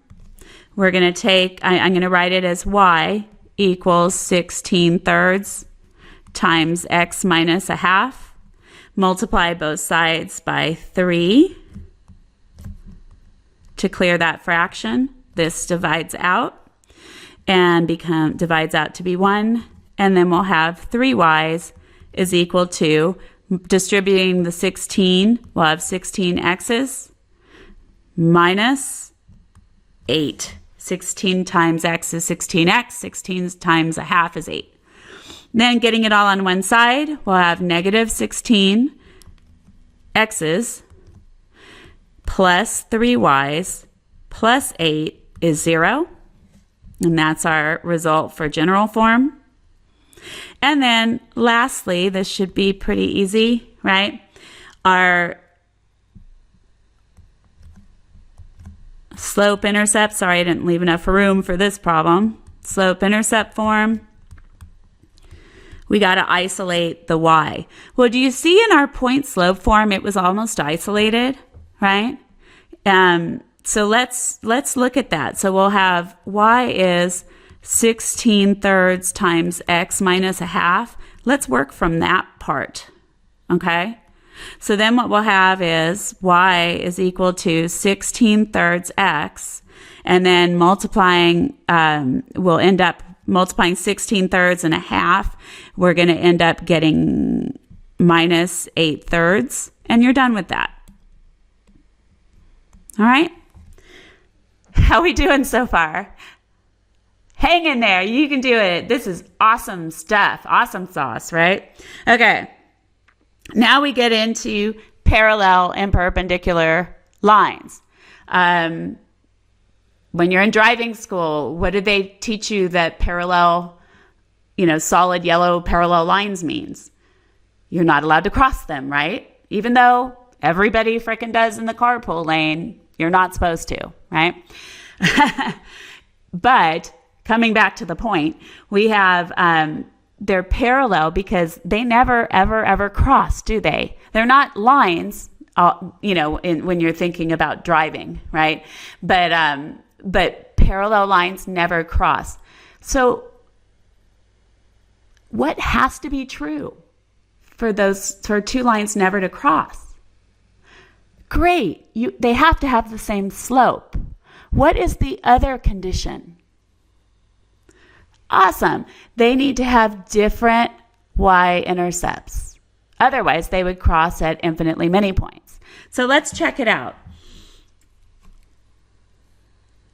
we're going to take, I'm going to write it as y equals 16/3 times x minus 1/2. Multiply both sides by 3 to clear that fraction. This divides out and divides out to be 1. And then we'll have 3y's is equal to, distributing the 16, we'll have 16x's minus 8. 16 times x is 16x. 16 times 1/2 is 8. Then getting it all on one side, we'll have negative 16 x's plus 3y's plus 8 is 0. And that's our result for general form. And then lastly, this should be pretty easy, right? Our slope-intercept, sorry, I didn't leave enough room for this problem. Slope-intercept form, we got to isolate the y. Well, do you see in our point slope form, it was almost isolated, right? So let's look at that. So we'll have y is 16/3 times x minus 1/2. Let's work from that part, okay? So then what we'll have is y is equal to 16/3 x, and then multiplying, we'll end up multiplying 16/3 and 1/2. We're going to end up getting minus 8/3, and you're done with that. All right? How we doing so far? Hang in there. You can do it. This is awesome stuff. Awesome sauce, right? Okay. Now we get into parallel and perpendicular lines. When you're in driving school, what did they teach you that parallel, solid yellow parallel lines means? You're not allowed to cross them, right? Even though everybody frickin' does in the carpool lane, you're not supposed to, right? But coming back to the point, we have, they're parallel because they never, ever, ever cross, do they? They're not lines, when you're thinking about driving, right? But parallel lines never cross. So what has to be true for two lines never to cross? Great. They have to have the same slope. What is the other condition? Awesome. They need to have different y-intercepts. Otherwise, they would cross at infinitely many points. So let's check it out.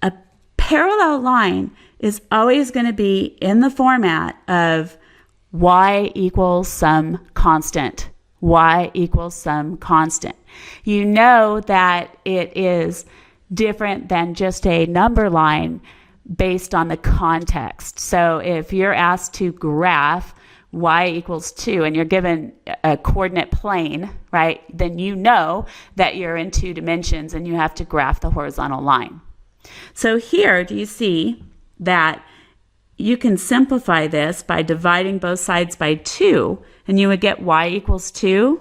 A parallel line is always going to be in the format of y equals some constant. Y equals some constant. You know that it is different than just a number line based on the context. So if you're asked to graph y equals 2 and you're given a coordinate plane, right, then you know that you're in 2 dimensions and you have to graph the horizontal line. So here, do you see that you can simplify this by dividing both sides by 2 and you would get y equals 2?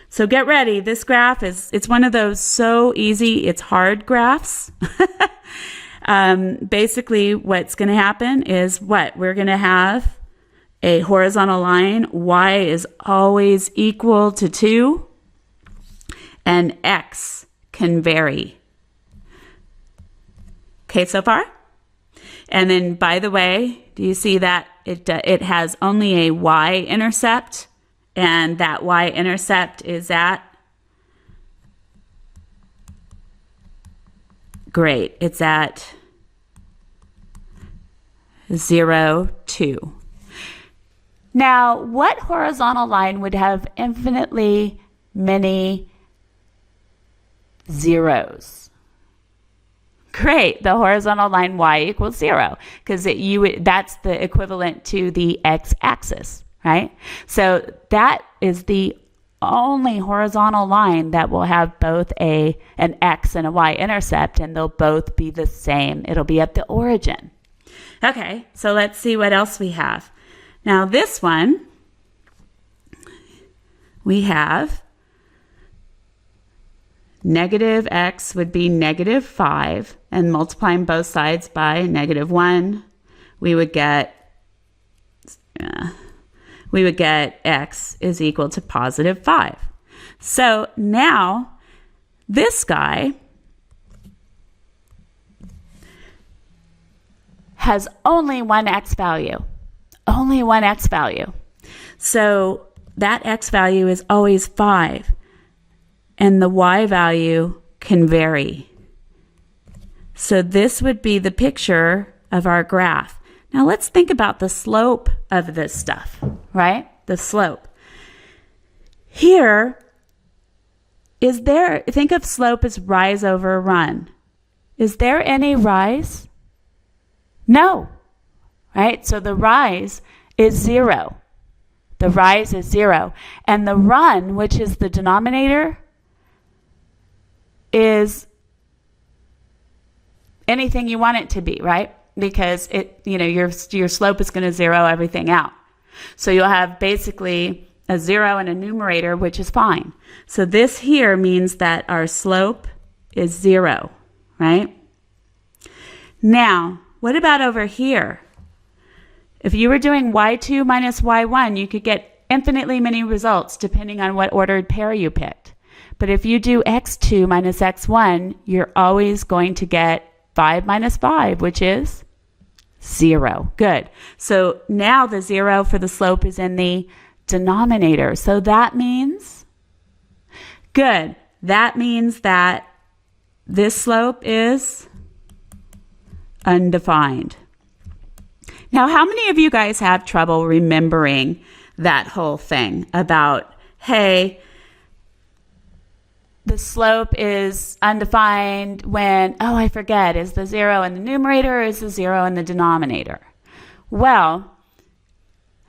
So get ready. This graph it's one of those so easy, it's hard graphs. Basically, what's going to happen is we're going to have a horizontal line. Y is always equal to 2, and x can vary. Okay, so far? And then, by the way, do you see that it has only a y-intercept? And that y-intercept is at? Great. It's at 0, 2. Now, what horizontal line would have infinitely many zeros? Great, the horizontal line y equals 0, because that's the equivalent to the x-axis, right? So that is the only horizontal line that will have both an x and a y-intercept, and they'll both be the same. It'll be at the origin. Okay, so let's see what else we have. Now this one, we have negative x would be negative 5, and multiplying both sides by negative 1, we would get x is equal to positive 5. So now this guy has only one x value. Only one x value. So that x value is always 5. And the y value can vary. So this would be the picture of our graph. Now let's think about the slope of this stuff, right? The slope. Here, think of slope as rise over run. Is there any rise? No, right? So the rise is 0. The rise is 0. And the run, which is the denominator, is anything you want it to be, right? Because your slope is going to zero everything out. So you'll have basically a 0 and a numerator, which is fine. So this here means that our slope is 0, right? Now, what about over here? If you were doing y2 minus y1, you could get infinitely many results depending on what ordered pair you picked. But if you do x2 minus x1, you're always going to get 5 minus 5, which is 0. Good. So now the 0 for the slope is in the denominator. So that means, good. That means that this slope is undefined. Now, how many of you guys have trouble remembering that whole thing about, hey, the slope is undefined when, oh, I forget, is the 0 in the numerator or is the 0 in the denominator? Well,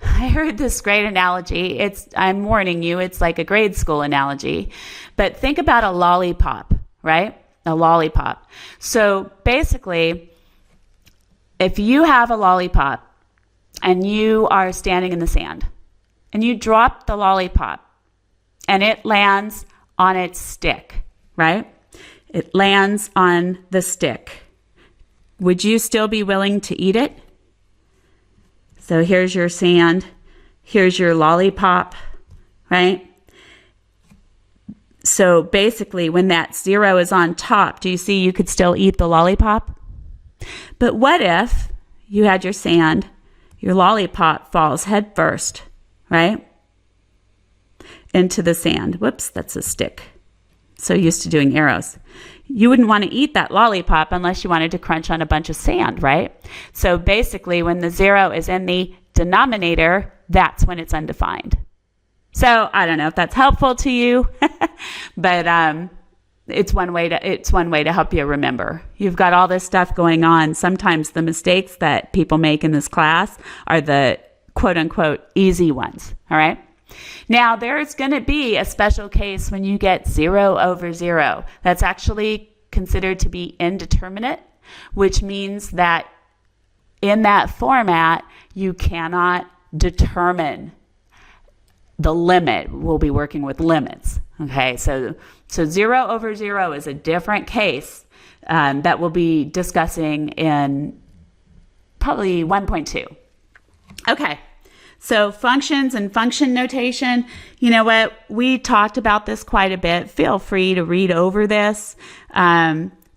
I heard this great analogy. I'm warning you, it's like a grade school analogy. But think about a lollipop, right? A lollipop. So basically, if you have a lollipop and you are standing in the sand and you drop the lollipop and it lands on its stick, right? It lands on the stick. Would you still be willing to eat it? So here's your sand. Here's your lollipop, right? So basically, when that 0 is on top, do you see you could still eat the lollipop? But what if you had your sand, your lollipop falls head first, right? Into the sand. Whoops, that's a stick. So used to doing arrows. You wouldn't want to eat that lollipop unless you wanted to crunch on a bunch of sand, right? So basically, when the 0 is in the denominator, that's when it's undefined. So I don't know if that's helpful to you, but it's one way to help you remember. You've got all this stuff going on. Sometimes the mistakes that people make in this class are the quote unquote easy ones. All right. Now there's going to be a special case when you get 0 over 0. That's actually considered to be indeterminate, which means that in that format, you cannot determine the limit. We'll be working with limits. Okay, so 0 over 0 is a different case that we'll be discussing in probably 1.2. Okay, so functions and function notation. You know what? We talked about this quite a bit. Feel free to read over this.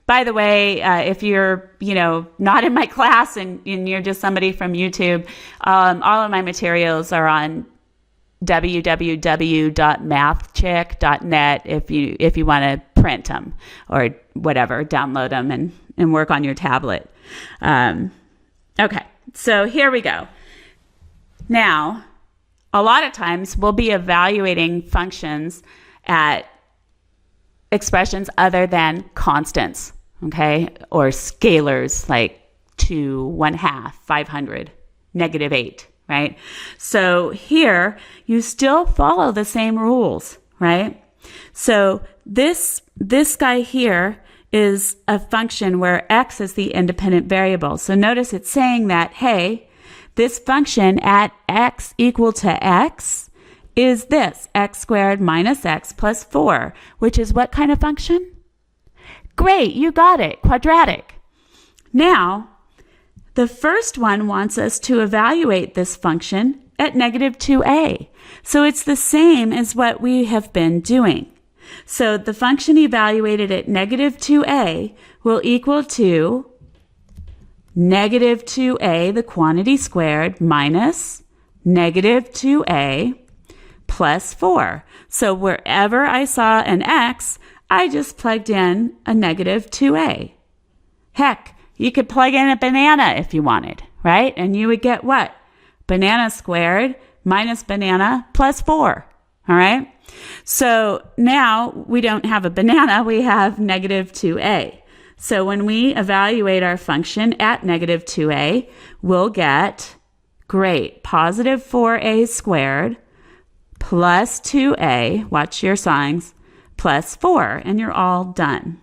By the way, if you're, not in my class and you're just somebody from YouTube, all of my materials are on www.mathchick.net if you want to print them or whatever, download them and work on your tablet. Okay, so here we go. Now, a lot of times we'll be evaluating functions at expressions other than constants, okay, or scalars like 2, 1/2, 500, -8, right? So here you still follow the same rules, right? So this guy here is a function where x is the independent variable. So notice it's saying that, hey, this function at x equal to x is this, x squared minus x plus 4, which is what kind of function? Great, you got it, quadratic. Now, the first one wants us to evaluate this function at -2a. So it's the same as what we have been doing. So the function evaluated at -2a will equal to -2a, the quantity squared, minus -2a plus 4. So wherever I saw an x, I just plugged in a -2a. Heck, you could plug in a banana if you wanted, right? And you would get what? Banana squared minus banana plus 4, all right? So now we don't have a banana, we have -2a. So when we evaluate our function at -2a, we'll get, great, positive 4a squared plus 2a, watch your signs, plus 4, and you're all done.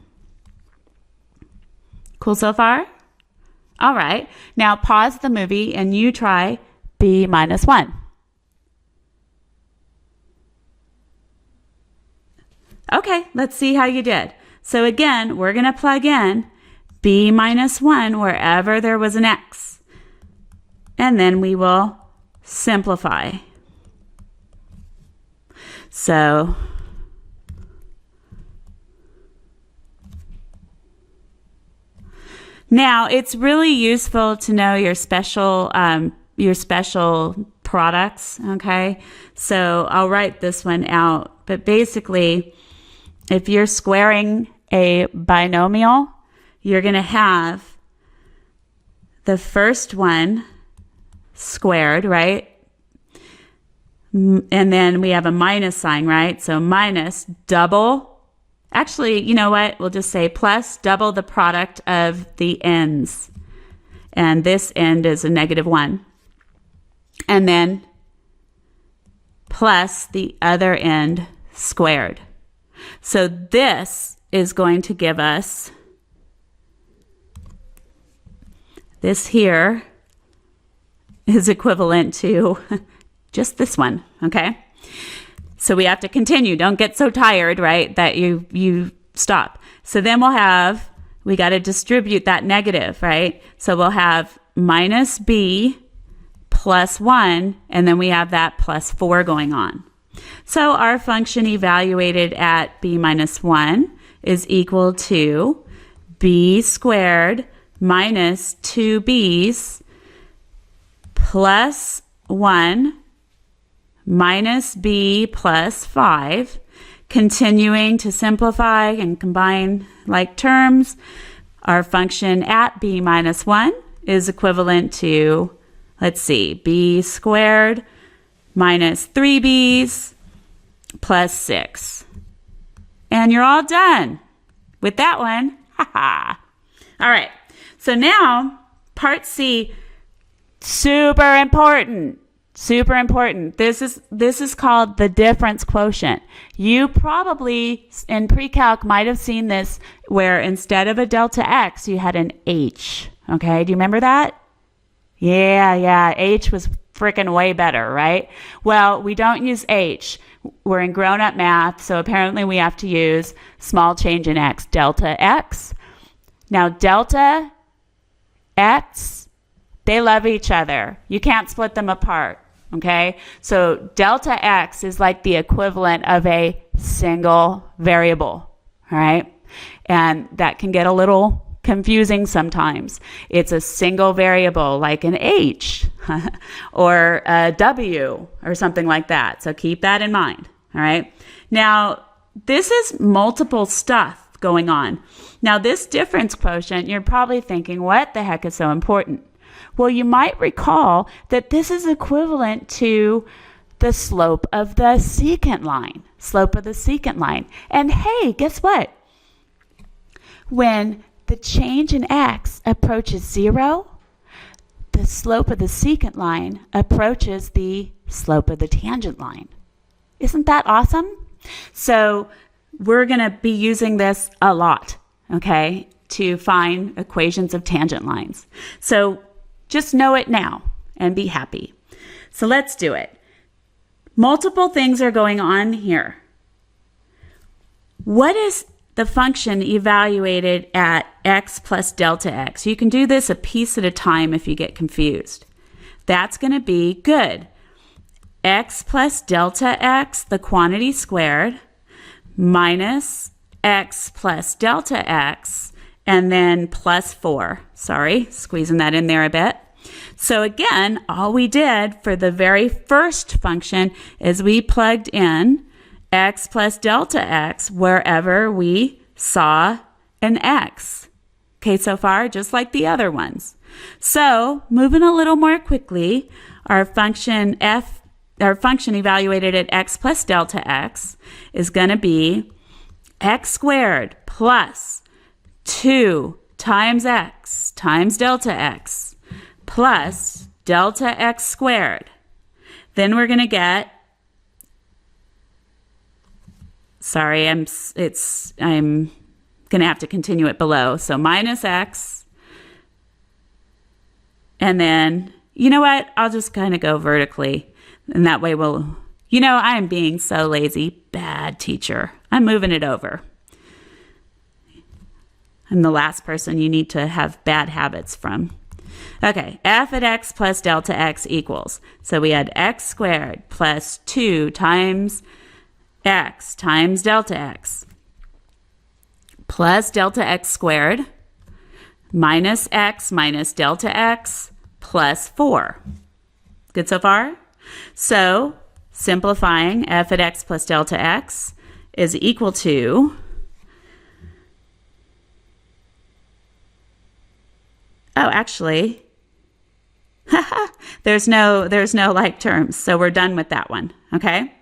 Cool so far? All right, now pause the movie and you try b minus 1. Okay, let's see how you did. So again, we're going to plug in b minus 1 wherever there was an x. And then we will simplify. So now it's really useful to know your special products, okay? So I'll write this one out, but basically if you're squaring a binomial, you're going to have the first one squared, right? And then we have a minus sign, right? So minus double. Actually, you know what? We'll just say plus double the product of the ends. And this end is a -1. And then plus the other end squared. So this is going to give us this here is equivalent to just this one, okay? So we have to continue. Don't get so tired, right, that you stop. So then we got to distribute that negative, right? So we'll have minus b plus 1, and then we have that plus 4 going on. So our function evaluated at b minus 1 is equal to b squared minus 2b's plus 1 minus b plus 5, continuing to simplify and combine like terms. Our function at b minus 1 is equivalent to, let's see, b squared minus 3b's plus 6. And you're all done with that one. All right, so now part C, super important. Super important. This is called the difference quotient. You probably in pre-calc might have seen this where instead of a delta x, you had an h. Okay, do you remember that? Yeah, h was freaking way better, right? Well, we don't use h. We're in grown-up math, so apparently we have to use small change in x, delta x. Now, delta x, they love each other. You can't split them apart. Okay, so delta x is like the equivalent of a single variable, all right? And that can get a little confusing sometimes. It's a single variable like an H or a W or something like that. So keep that in mind. All right. Now, this is multiple stuff going on. Now, this difference quotient, you're probably thinking, what the heck is so important? Well, you might recall that this is equivalent to the slope of the secant line. And hey, guess what? When the change in x approaches 0, the slope of the secant line approaches the slope of the tangent line. Isn't that awesome? So we're going to be using this a lot, okay, to find equations of tangent lines. So just know it now and be happy. So let's do it. Multiple things are going on here. What is the function evaluated at x plus delta x? You can do this a piece at a time if you get confused. That's going to be good. X plus delta x, the quantity squared, minus x plus delta x, and then plus 4. Sorry, squeezing that in there a bit. So again, all we did for the very first function is we plugged in x plus delta x wherever we saw an x. Okay, so far, just like the other ones. So moving a little more quickly, our function evaluated at x plus delta x is going to be x squared plus 2 times x times delta x plus delta x squared. Then we're going to get, sorry, I'm going to have to continue it below. So minus x, and then, you know what? I'll just kind of go vertically. And that way I am being so lazy. Bad teacher. I'm moving it over. I'm the last person you need to have bad habits from. Okay, f at x plus delta x equals. So we had x squared plus 2 times x times delta x plus delta x squared minus x minus delta x plus 4. Good so far? So simplifying, f at x plus delta x is equal to, oh, actually, there's no like terms, so we're done with that one, okay?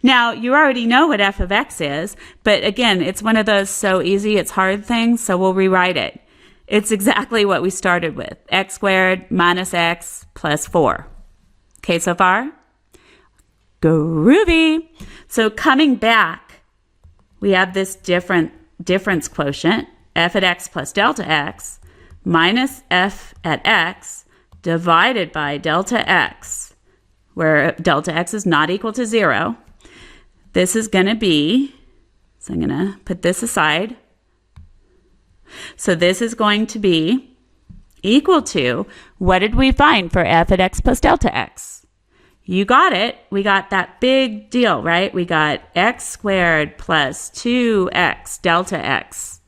Now, you already know what f of x is, but again, it's one of those so easy it's hard things, so we'll rewrite it. It's exactly what we started with, x squared minus x plus 4. Okay, so far? Groovy. So coming back, we have this difference quotient, f at x plus delta x, minus f at x divided by delta x, where delta x is not equal to 0. This is going to be, so I'm going to put this aside. So this is going to be equal to, what did we find for f at x plus delta x? You got it. We got that big deal, right? We got x squared plus 2x delta x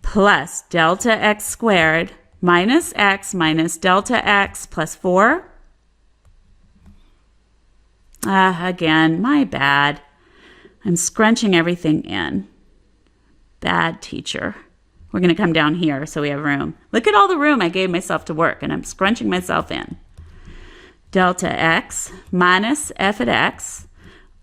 plus delta x squared minus x minus delta x plus 4. Again, my bad. I'm scrunching everything in. Bad teacher. We're going to come down here so we have room. Look at all the room I gave myself to work, and I'm scrunching myself in. Delta x minus f at x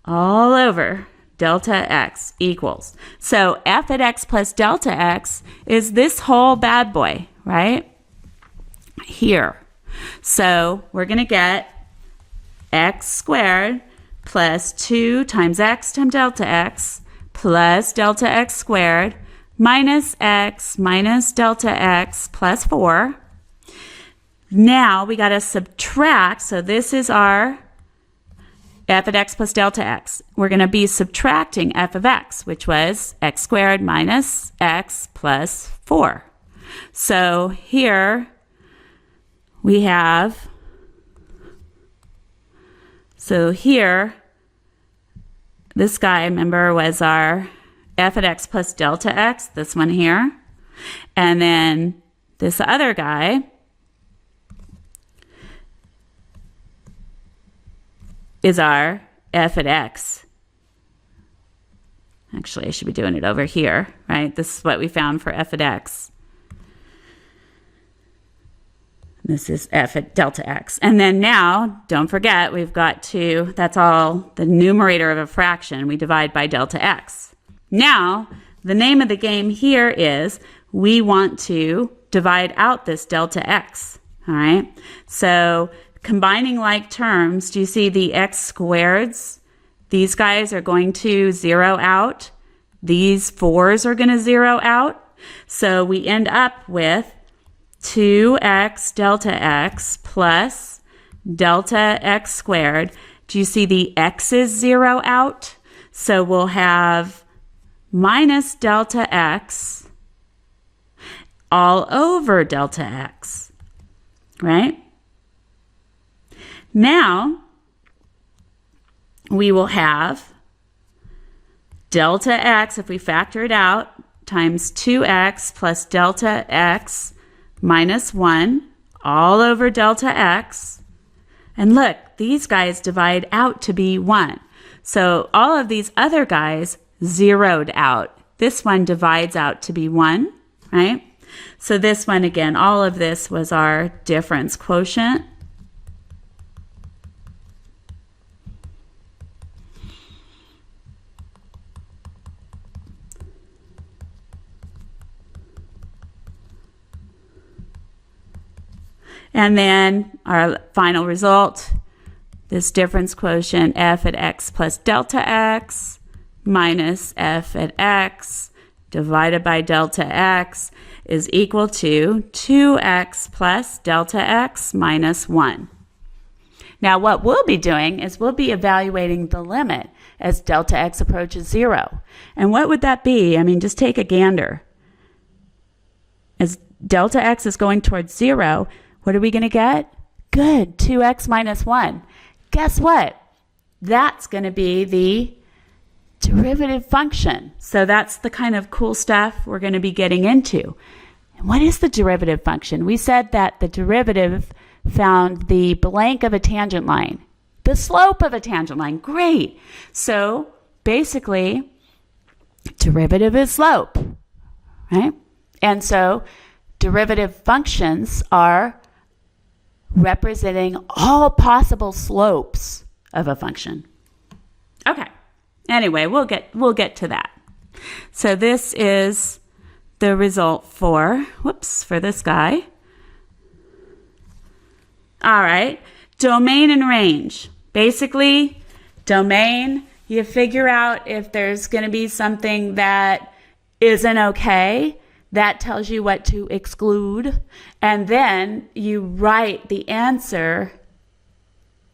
all over delta x equals. So f at x plus delta x is this whole bad boy, right? Here. So we're going to get x squared plus 2 times x times delta x plus delta x squared minus x minus delta x plus 4. Now we got to subtract, so this is our f at x plus delta x. We're going to be subtracting f of x, which was x squared minus x plus 4. So here we have, so here, this guy, remember, was our f at x plus delta x, this one here. And then this other guy is our f at x. Actually, I should be doing it over here, right? This is what we found for f at x. This is f at delta x. And then now, don't forget, we've got to, that's all the numerator of a fraction. We divide by delta x. Now, the name of the game here is we want to divide out this delta x, all right? So combining like terms, do you see the x squareds? These guys are going to zero out. These 4s are going to zero out. So we end up with 2x delta x plus delta x squared. Do you see the x's zero out? So we'll have minus delta x all over delta x, right? Now, we will have delta x, if we factor it out, times 2x plus delta x minus 1 all over delta x. And look, these guys divide out to be 1. So all of these other guys zeroed out. This one divides out to be 1, right? So this one, again, all of this was our difference quotient. And then our final result, this difference quotient, f at x plus delta x minus f at x divided by delta x is equal to 2x plus delta x minus 1. Now what we'll be doing is we'll be evaluating the limit as delta x approaches 0. And what would that be? I mean, just take a gander. As delta x is going towards 0, what are we going to get? Good, 2x minus 1. Guess what? That's going to be the derivative function. So that's the kind of cool stuff we're going to be getting into. And what is the derivative function? We said that the derivative found the blank of a tangent line, the slope of a tangent line. Great. So basically, derivative is slope, right? And so derivative functions are representing all possible slopes of a function. Okay. Anyway, we'll get to that. So this is the result for this guy. All right. Domain and range. Basically, domain, you figure out if there's going to be something that isn't okay. That tells you what to exclude. And then you write the answer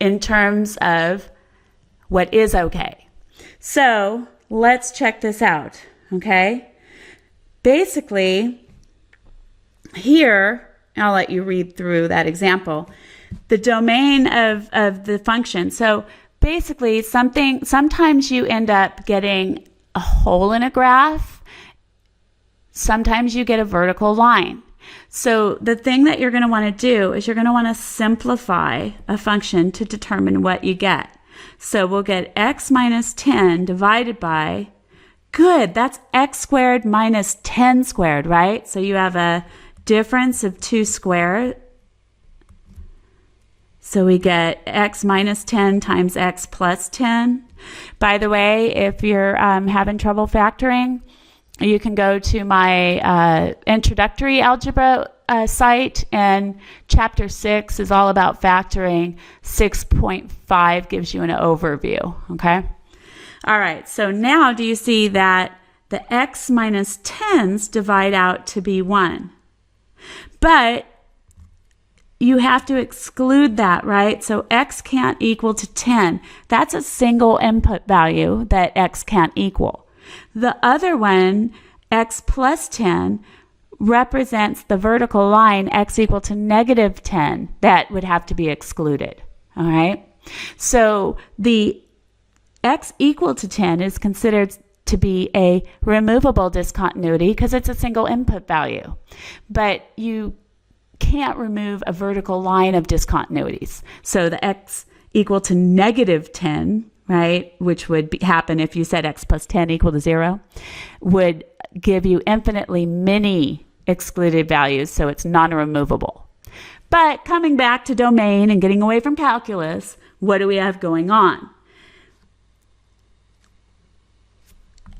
in terms of what is okay. So let's check this out, okay? Basically, here, I'll let you read through that example, the domain of the function. So basically, sometimes you end up getting a hole in a graph. Sometimes you get a vertical line. So the thing that you're going to want to do is you're going to want to simplify a function to determine what you get. So we'll get x minus 10 divided by, good, that's x squared minus 10 squared, right? So you have a difference of 2 squared. So we get x minus 10 times x plus 10. By the way, if you're having trouble factoring, you can go to my introductory algebra site, and chapter 6 is all about factoring. 6.5 gives you an overview, okay? All right, so now do you see that the x minus 10s divide out to be 1? But you have to exclude that, right? So x can't equal to 10. That's a single input value that x can't equal. The other one, x plus 10, represents the vertical line x equal to negative 10. That would have to be excluded, all right? So the x equal to 10 is considered to be a removable discontinuity because it's a single input value. But you can't remove a vertical line of discontinuities. So the x equal to negative 10, right, which would happen if you said x plus 10 equal to 0, would give you infinitely many excluded values, so it's non-removable. But coming back to domain and getting away from calculus, what do we have going on?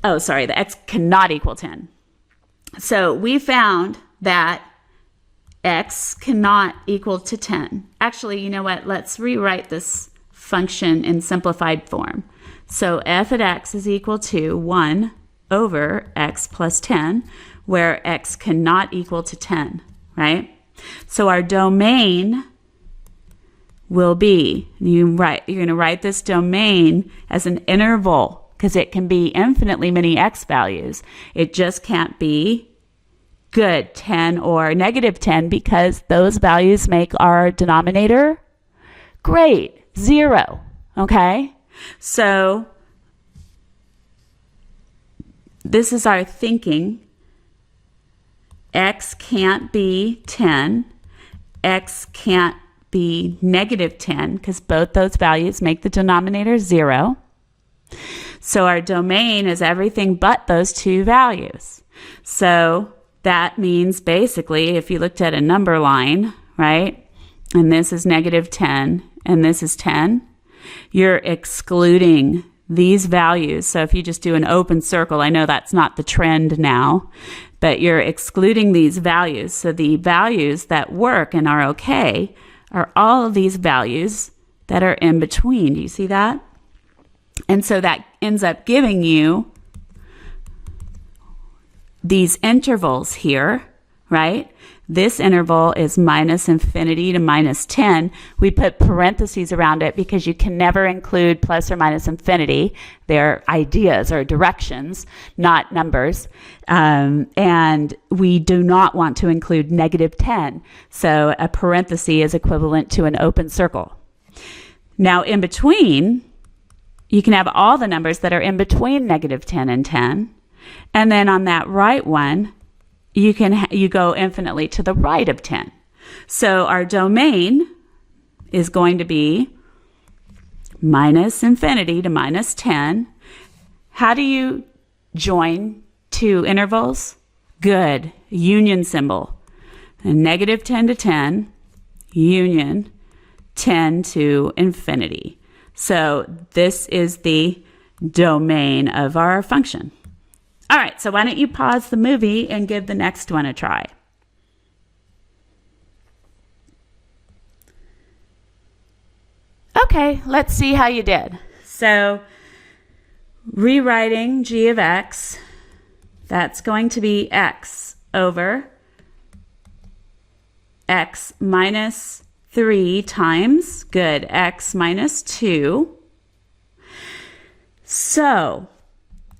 Oh, sorry, the x cannot equal 10. So we found that x cannot equal to 10. Actually, you know what? Let's rewrite this function in simplified form. So f at x is equal to 1 over x plus 10, where x cannot equal to 10, right? So our domain will be, you're going to write this domain as an interval because it can be infinitely many x values. It just can't be good 10 or negative 10 because those values make our denominator great, 0, okay? So this is our thinking. X can't be 10. X can't be negative 10 because both those values make the denominator 0. So our domain is everything but those two values. So that means basically if you looked at a number line, right, and this is negative 10 and this is 10, you're excluding these values. So if you just do an open circle, I know that's not the trend now, but you're excluding these values. So the values that work and are okay are all of these values that are in between. Do you see that? And so that ends up giving you these intervals here, right? This interval is minus infinity to minus 10. We put parentheses around it because you can never include plus or minus infinity. They're ideas or directions, not numbers. And we do not want to include negative 10. So a parenthesis is equivalent to an open circle. Now in between, you can have all the numbers that are in between negative 10 and 10. And then on that right one, you go infinitely to the right of 10. So our domain is going to be minus infinity to minus 10. How do you join two intervals? Good. Union symbol. And negative 10 to 10, union 10 to infinity. So this is the domain of our function. All right, so why don't you pause the movie and give the next one a try. Okay, let's see how you did. So rewriting g of x, that's going to be x over x minus 3 times, good, x minus 2. So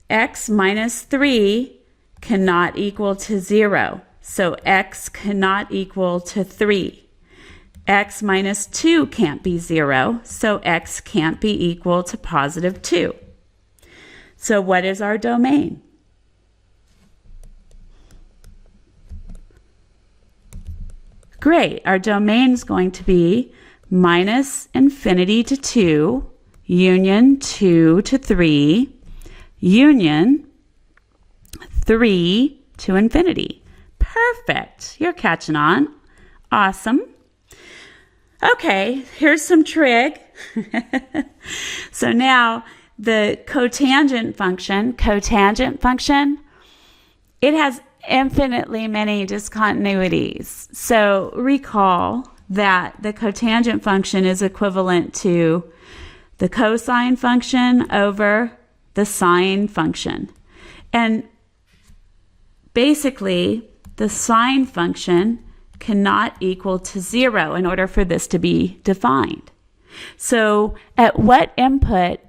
x minus 3 cannot equal to 0. So x cannot equal to 3. X minus 2 can't be 0. So x can't be equal to positive 2. So what is our domain? Great. Our domain is going to be minus infinity to 2, union 2 to 3, union 3 to infinity. Perfect. You're catching on. Awesome. Okay, here's some trig. So now the cotangent function, it has infinitely many discontinuities. So recall that the cotangent function is equivalent to the cosine function over the sine function. And basically, the sine function cannot equal to 0 in order for this to be defined. So at what input,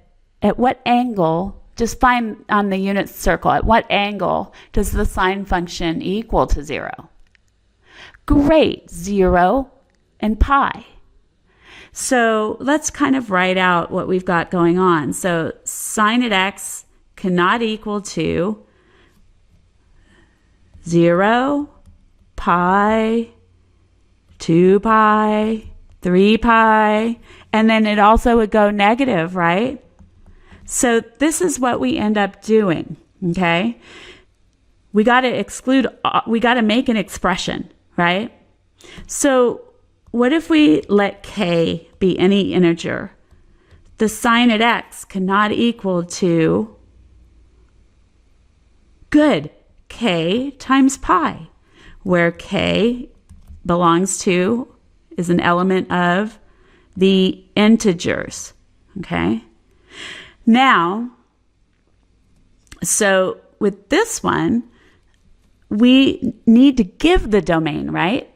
at what angle, just find on the unit circle, at what angle does the sine function equal to 0? Great, 0 and pi. So let's kind of write out what we've got going on. So sine at x cannot equal to 0, pi, 2 pi, 3 pi, and then it also would go negative, right? So this is what we end up doing, okay? We got to make an expression, right? So what if we let k be any integer? The sign at x cannot equal to, good, k times pi, where k belongs to, is an element of the integers, okay? Now, so with this one, we need to give the domain, right?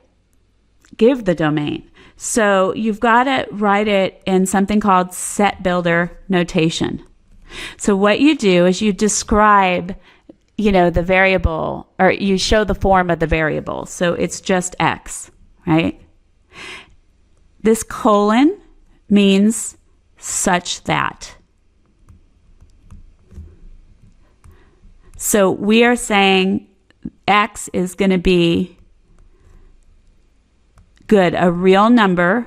Give the domain. So you've got to write it in something called set builder notation. So what you do is you describe, the variable, or you show the form of the variable. So it's just x, right? This colon means such that. So we are saying x is going to be, good, a real number.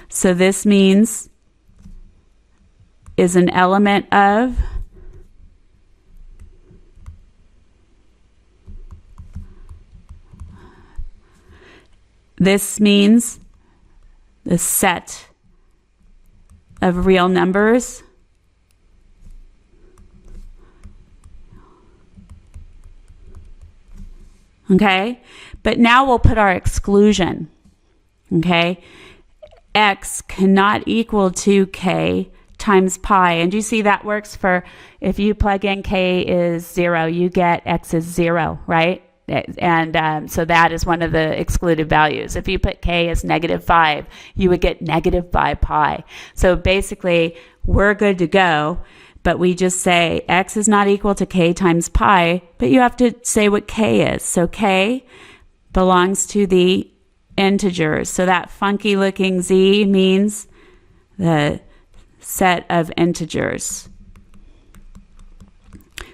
So this means is an element of this means the set of real numbers. Okay, but now we'll put our exclusion. Okay, x cannot equal to k times pi. And you see that works for, if you plug in k is 0, you get x is 0, right? And so that is one of the excluded values. If you put k as -5, you would get -5 pi. So basically, we're good to go. But we just say x is not equal to k times pi, but you have to say what k is. So k belongs to the integers. So that funky looking z means the set of integers.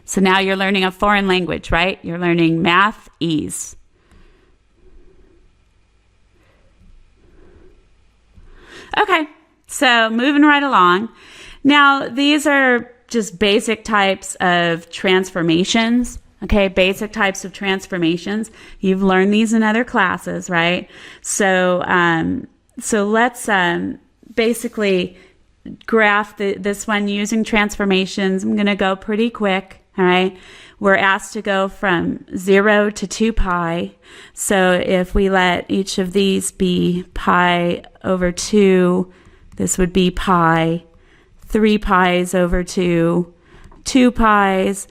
So now you're learning a foreign language, right? You're learning math ease. Okay, so moving right along. Now, these are just basic types of transformations, okay? Basic types of transformations. You've learned these in other classes, right? So let's basically graph this one using transformations. I'm going to go pretty quick, all right? We're asked to go from 0 to 2 pi. So if we let each of these be pi over 2, this would be pi. 3 pi's over 2, 2 pi's,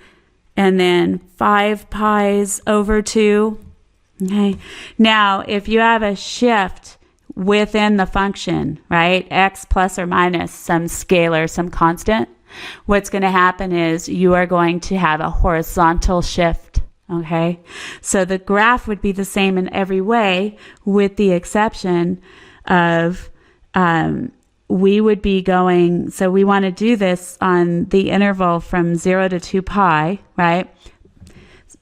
and then 5 pi's over 2. Okay. Now, if you have a shift within the function, right, x plus or minus some scalar, some constant, what's going to happen is you are going to have a horizontal shift. Okay. So the graph would be the same in every way, with the exception of we would be going, so we want to do this on the interval from 0 to 2 pi, right?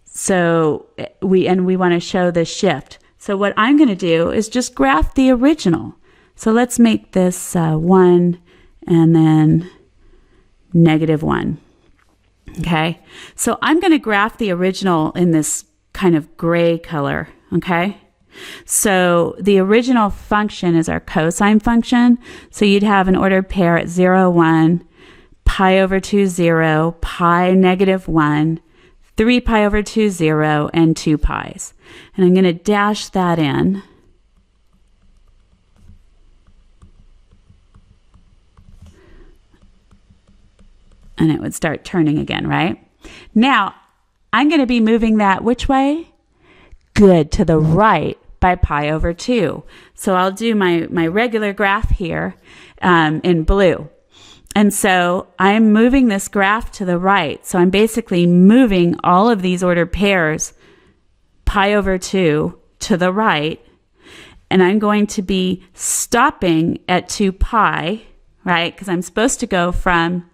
So we want to show the shift. So what I'm going to do is just graph the original. So let's make this 1 and then -1. Okay. So I'm going to graph the original in this kind of gray color. Okay. So the original function is our cosine function. So you'd have an ordered pair at 0, 1, pi over 2, 0, pi -1, 3 pi over 2, 0, and 2 pi's. And I'm going to dash that in. And it would start turning again, right? Now, I'm going to be moving that which way? Good, to the right by pi over 2. So I'll do my regular graph here in blue. And so I'm moving this graph to the right. So I'm basically moving all of these ordered pairs pi over 2 to the right. And I'm going to be stopping at 2 pi, right? Because I'm supposed to go from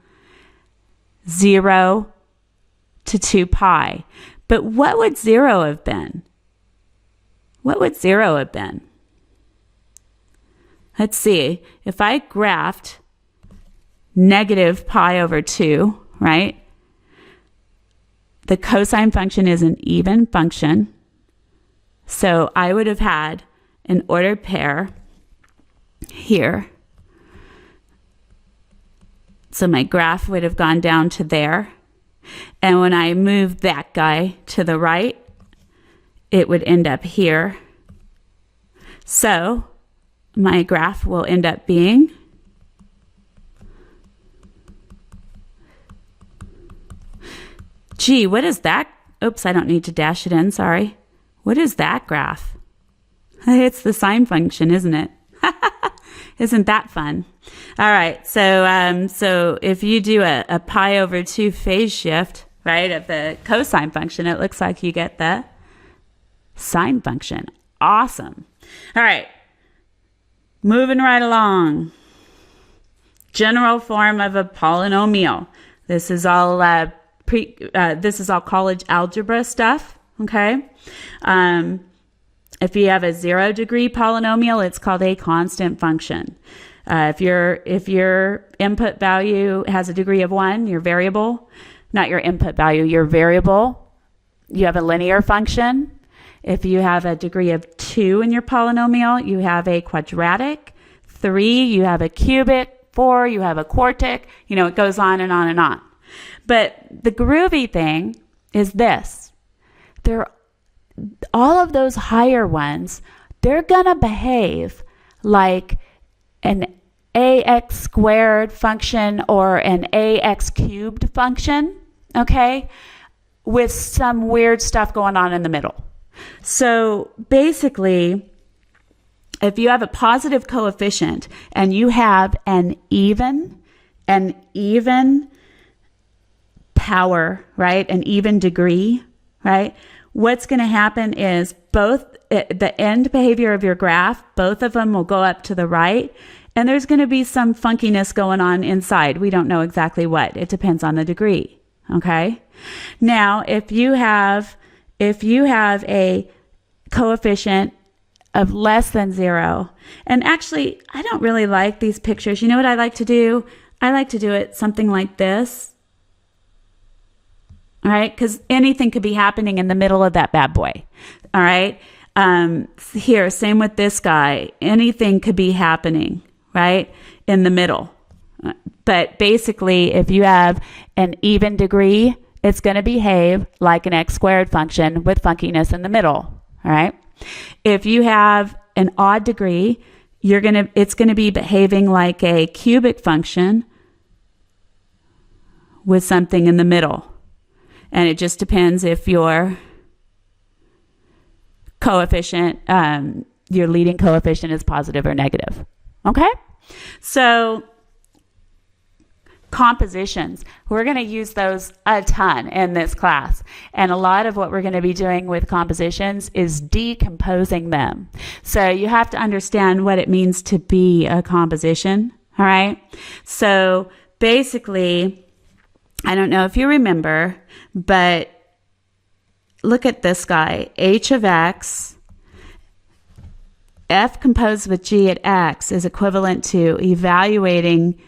0 to 2 pi. But what would 0 have been? What would 0 have been? Let's see. If I graphed negative pi over 2, right? The cosine function is an even function. So I would have had an ordered pair here. So my graph would have gone down to there. And when I moved that guy to the right, it would end up here. So my graph will end up being gee, what is that? Oops, I don't need to dash it in, sorry. What is that graph? It's the sine function, isn't it? Isn't that fun? All right, so if you do a pi over 2 phase shift, right, of the cosine function, it looks like you get the sine function. Awesome. All right, moving right along. General form of a polynomial. This is all this is all college algebra stuff. Okay. If you have a 0-degree polynomial, it's called a constant function. If your input value has a degree of 1, your variable, not your input value, your variable, you have a linear function. If you have a degree of 2 in your polynomial, you have a quadratic. 3, you have a cubic. 4, you have a quartic. You know, it goes on and on and on. But the groovy thing is this. All of those higher ones, they're going to behave like an ax squared function or an ax cubed function, okay, with some weird stuff going on in the middle. So basically, if you have a positive coefficient and you have an even power, right, an even degree, right, what's going to happen is the end behavior of your graph, both of them will go up to the right, and there's going to be some funkiness going on inside. We don't know exactly what. It depends on the degree, okay? Now, if you have a coefficient of less than 0, and actually, I don't really like these pictures. You know what I like to do? I like to do it something like this. All right, because anything could be happening in the middle of that bad boy. All right, here, same with this guy. Anything could be happening, right, in the middle. But basically, if you have an even degree, it's going to behave like an x squared function with funkiness in the middle. All right. If you have an odd degree, it's going to be behaving like a cubic function with something in the middle. And it just depends if your coefficient, your leading coefficient is positive or negative. Okay? So compositions, we're going to use those a ton in this class. And a lot of what we're going to be doing with compositions is decomposing them. So you have to understand what it means to be a composition. All right? So basically, I don't know if you remember, but look at this guy, h of x, f composed with g at x is equivalent to evaluating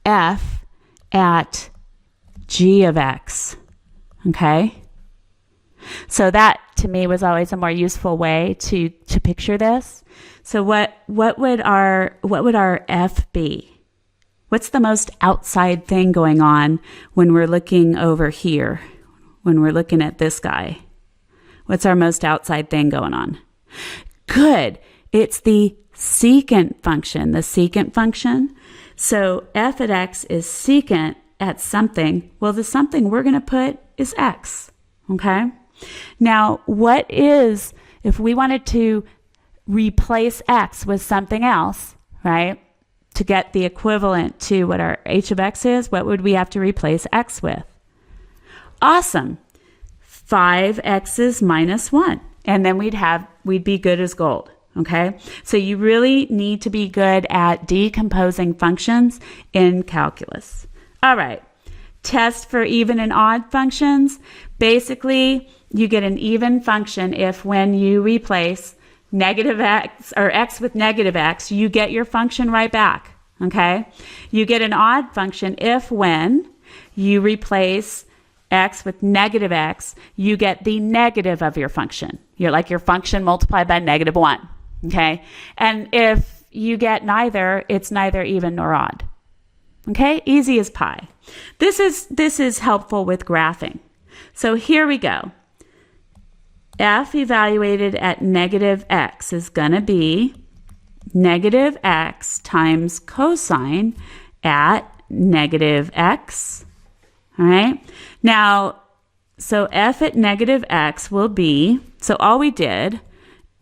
f at g of x, okay? So that, to me, was always a more useful way to picture this. So what would our f be? What's the most outside thing going on when we're looking over here, when we're looking at this guy? What's our most outside thing going on? Good. It's the secant function, So f at x is secant at something. Well, the something we're going to put is x, okay? Now, if we wanted to replace x with something else, right? To get the equivalent to what our h of x is, what would we have to replace x with? Awesome. 5x's minus 1. And then we'd be good as gold. Okay? So you really need to be good at decomposing functions in calculus. All right. test for even and odd functions. Basically, you get an even function if when you replace negative x or x with negative x, you get your function right back, okay? You get an odd function if when you replace x with negative x, you get the negative of your function. You're like your function multiplied by -1, okay? And if you get neither, it's neither even nor odd. Okay, easy as pie. This is helpful with graphing. So here we go. F evaluated at negative x is going to be negative x times cosine at negative x. All right. Now, so F at negative x will be, so all we did,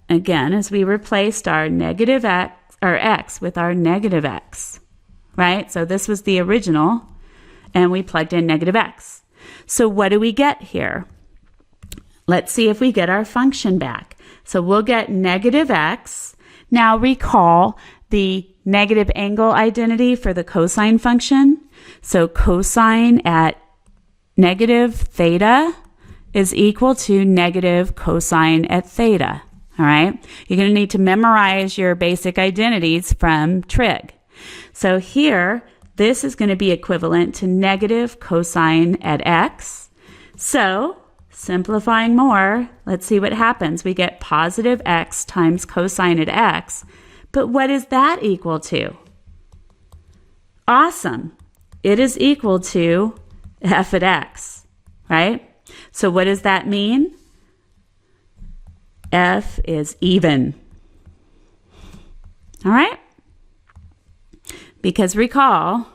again, is we replaced our negative x, or x with our negative x. Right? So this was the original, and we plugged in negative x. So what do we get here? Let's see if we get our function back. So we'll get negative x. Now recall the negative angle identity for the cosine function. So cosine at negative theta is equal to negative cosine at theta. All right? You're going to need to memorize your basic identities from trig. So here, this is going to be equivalent to negative cosine at x. So, simplifying more, let's see what happens. We get positive x times cosine at x. But what is that equal to? Awesome. It is equal to f at x, right? So what does that mean? F is even. All right? Because recall,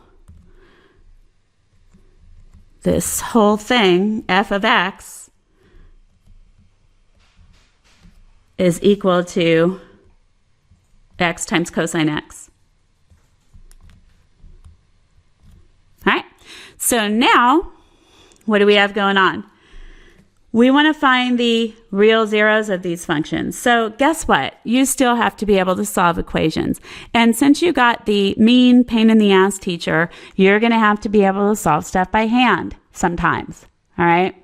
this whole thing, f of x, is equal to x times cosine x. All right, so now, what do we have going on? We want to find the real zeros of these functions. So guess what? You still have to be able to solve equations. And since you got the mean pain in the ass teacher, you're going to have to be able to solve stuff by hand sometimes. All right?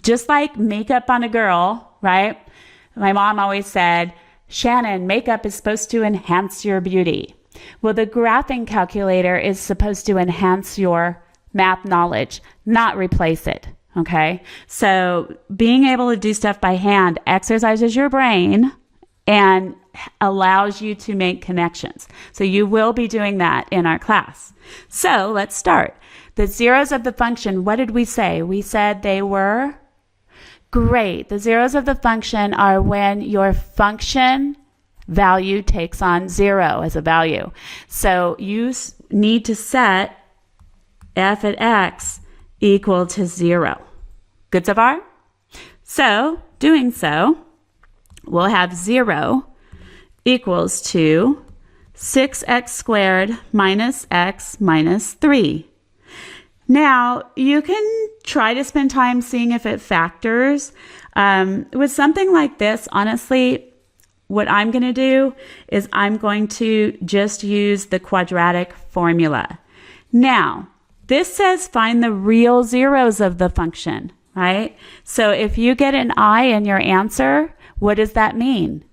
Just like makeup on a girl, right? My mom always said, Shannon, makeup is supposed to enhance your beauty. Well, the graphing calculator is supposed to enhance your math knowledge, not replace it, okay? So being able to do stuff by hand exercises your brain and allows you to make connections. So you will be doing that in our class. So let's start. The zeros of the function, what did we say? We said they were great. The zeros of the function are when your function value takes on 0 as a value. So you need to set f at x equal to 0. Good so far? So, doing so, we'll have 0 equals to 6x squared minus x minus 3. Now, you can try to spend time seeing if it factors. With something like this, honestly, what I'm going to do is I'm going to just use the quadratic formula. Now, this says find the real zeros of the function, right? So if you get an I in your answer, what does that mean?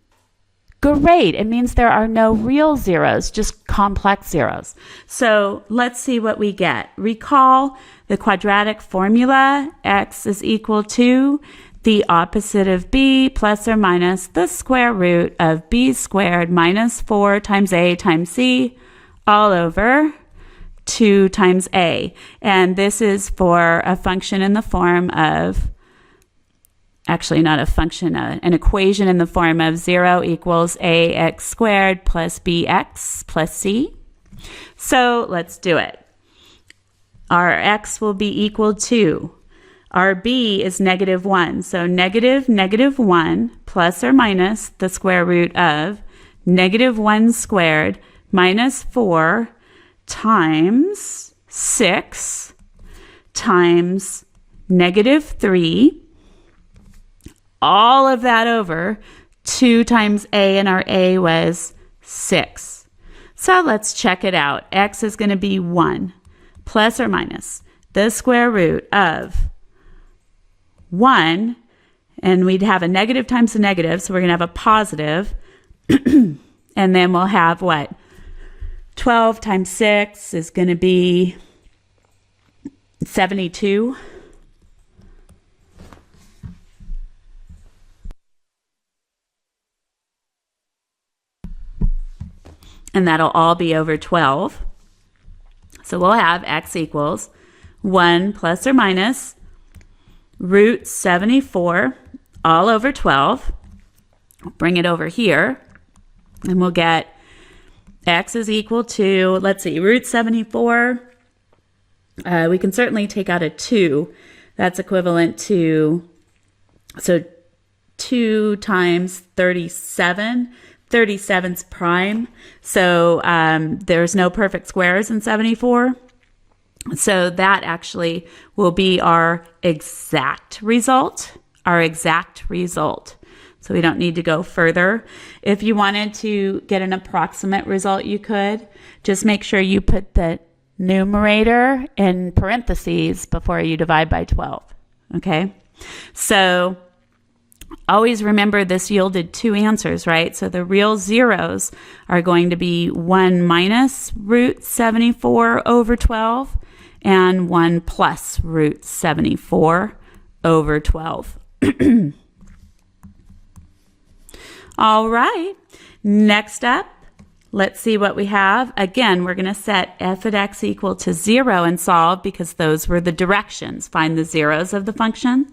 Great. It means there are no real zeros, just complex zeros. So let's see what we get. Recall the quadratic formula. X is equal to the opposite of b plus or minus the square root of b squared minus 4 times a times c all over 2 times a. And this is for a function in the form of, actually not a function, an equation in the form of 0 equals ax squared plus bx plus c. So let's do it. Our x will be equal to, our b is -1. So -1 plus or minus the square root of -1 squared minus 4 times 6 times -3, all of that over 2 times a, and our a was 6. So let's check it out. X is going to be 1 plus or minus the square root of 1, and we'd have a negative times a negative, so we're going to have a positive, and then we'll have what? 12 times 6 is going to be 72. And that'll all be over 12. So we'll have x equals 1 plus or minus root 74 all over 12. Bring it over here, and we'll get x is equal to, let's see, root 74. We can certainly take out a 2. That's equivalent to, so 2 times 37. 37's prime. So there's no perfect squares in 74. So that actually will be our exact result. So we don't need to go further. If you wanted to get an approximate result, you could. Just make sure you put the numerator in parentheses before you divide by 12. Okay? So always remember this yielded 2 answers, right? So the real zeros are going to be 1 minus root 74 over 12 and 1 plus root 74 over 12. All right, next up, let's see what we have. Again, we're going to set f at x equal to 0 and solve because those were the directions. Find the zeros of the function.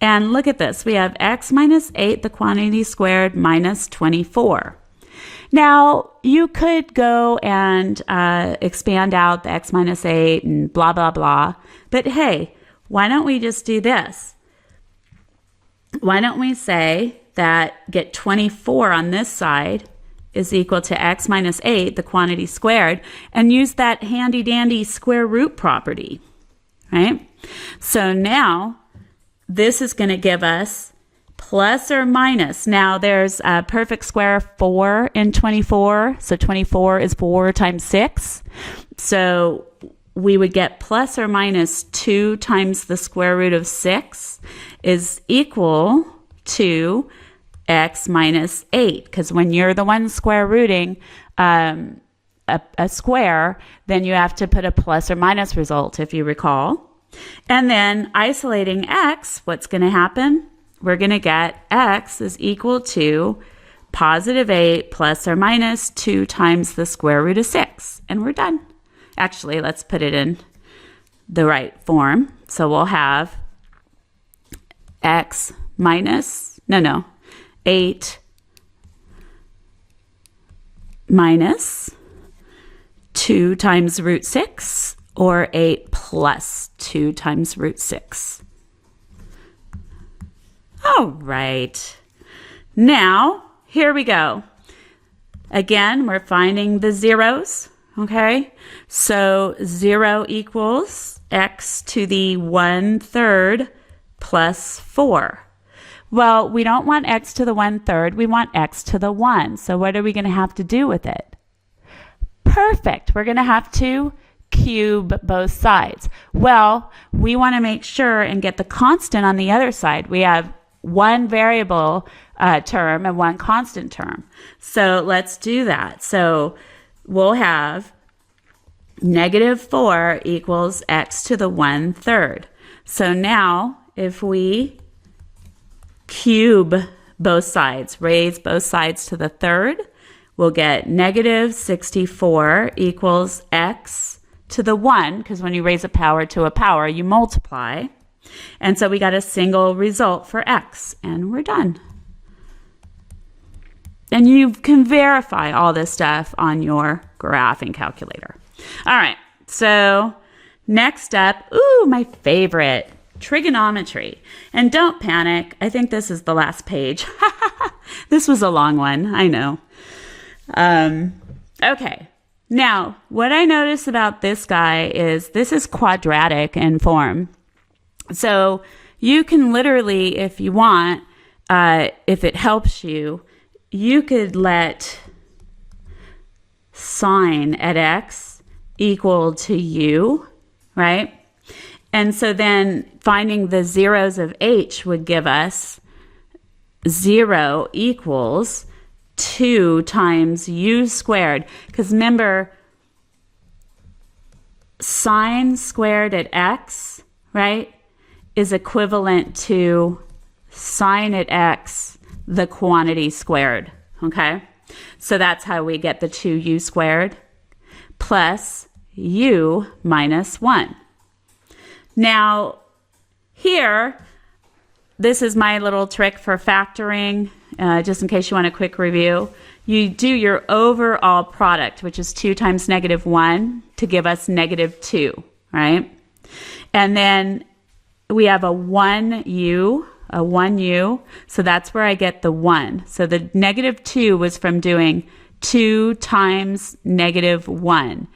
And look at this. We have x minus 8, the quantity squared, minus 24. Now, you could go and expand out the x minus 8 and blah, blah, blah. But hey, why don't we just do this? Why don't we say that get 24 on this side is equal to x minus 8, the quantity squared, and use that handy-dandy square root property, right? So now this is going to give us plus or minus. Now there's a perfect square 4 in 24. So 24 is 4 times 6. So we would get plus or minus 2 times the square root of 6 is equal to x minus 8. Because when you're the one square rooting a square, then you have to put a plus or minus result, if you recall. And then isolating x, what's going to happen? We're going to get x is equal to positive 8 plus or minus 2 times the square root of 6. And we're done. Actually, let's put it in the right form. So we'll have x minus, 8 minus 2 times root 6, or 8 plus 2 times root 6. All right. Now, here we go. Again, we're finding the zeros, okay? So 0 equals x to the 1/3 plus 4. Well, we don't want x to the 1/3. We want x to the 1. So what are we going to have to do with it? Perfect. We're going to have to cube both sides. Well, we want to make sure and get the constant on the other side. We have one variable term and one constant term. So let's do that. So we'll have -4 equals x to the 1/3. So now if we cube both sides, raise both sides to the third, we'll get -64 equals x to the 1, because when you raise a power to a power, you multiply. And so we got a single result for x, and we're done. And you can verify all this stuff on your graphing calculator. All right, so next up, my favorite, trigonometry. And don't panic, I think this is the last page. This was a long one, I know. Okay, now what I notice about this guy is this is quadratic in form. So you can literally, if you want, if it helps you, you could let sine at x equal to u, right? And so then finding the zeros of h would give us 0 equals 2 times u squared. Because remember, sine squared at x, right, is equivalent to sine at x, the quantity squared, okay? So that's how we get the 2u squared plus u minus 1. Now, here, this is my little trick for factoring, just in case you want a quick review. You do your overall product, which is 2 times -1, to give us -2, right? And then we have a 1u, so that's where I get the 1. So the -2 was from doing 2 times -1,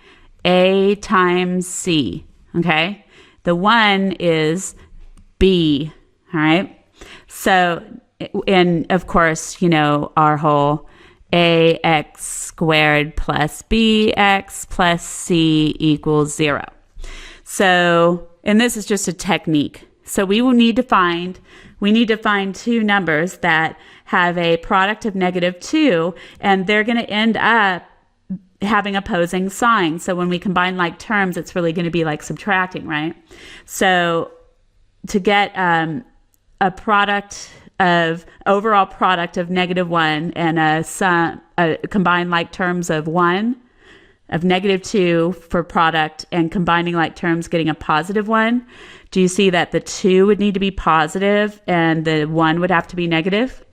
a times c, okay? The 1 is b, all right? So, and of course, you know, our whole ax squared plus bx plus c equals 0. So, and this is just a technique. So we will need to find, two numbers that have a product of -2, and they're going to end up having opposing signs. So when we combine like terms, it's really going to be like subtracting, right? So to get a overall product of -1 and a combined like terms of 1, of -2 for product, and combining like terms getting a positive 1, do you see that the 2 would need to be positive and the 1 would have to be negative?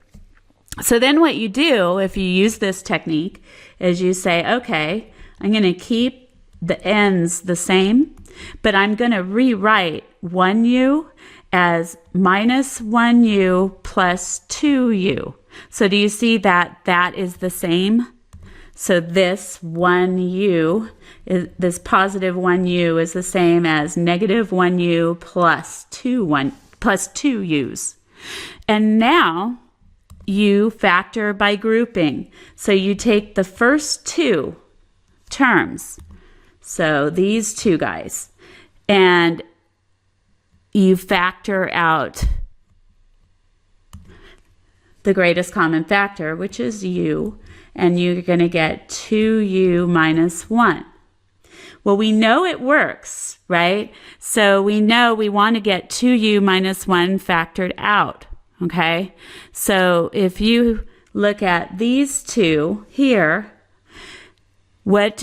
So then what you do, if you use this technique, is you say, okay, I'm going to keep the ends the same, but I'm going to rewrite 1u as -1u plus 2u. So do you see that that is the same? So this 1u, this positive 1u is the same as -1u plus 2u's. And now you factor by grouping. So you take the first two terms, so these two guys, and you factor out the greatest common factor, which is u, and you're going to get 2u minus 1. Well, we know it works, right? So we know we want to get 2u minus 1 factored out, okay? So if you look at these two here, we've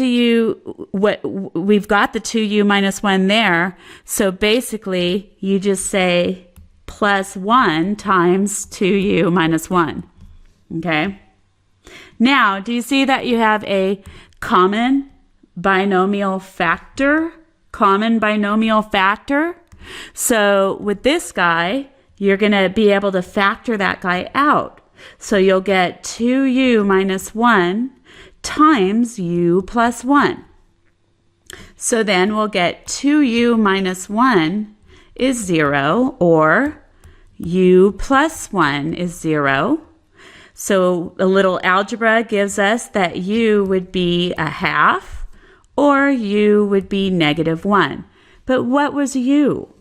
got the 2u minus 1 there, so basically you just say plus 1 times 2u minus 1, okay? Now, do you see that you have a common binomial factor? Common binomial factor. So with this guy, you're going to be able to factor that guy out. So you'll get 2u minus 1 times u plus 1. So then we'll get 2u minus 1 is 0, or u plus 1 is 0. So a little algebra gives us that u would be a half, or u would be -1. But what was u?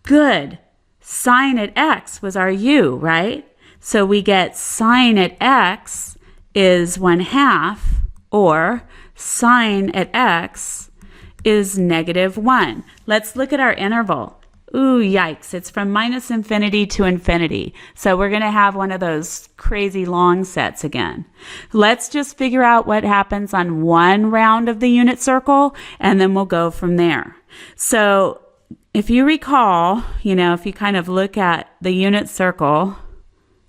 Good. Sine at x was our u, right? So we get sine at x is 1/2, or sine at x is -1. Let's look at our interval. Ooh, yikes, it's from -infinity to infinity. So we're going to have one of those crazy long sets again. Let's just figure out what happens on one round of the unit circle, and then we'll go from there. So if you recall, if you kind of look at the unit circle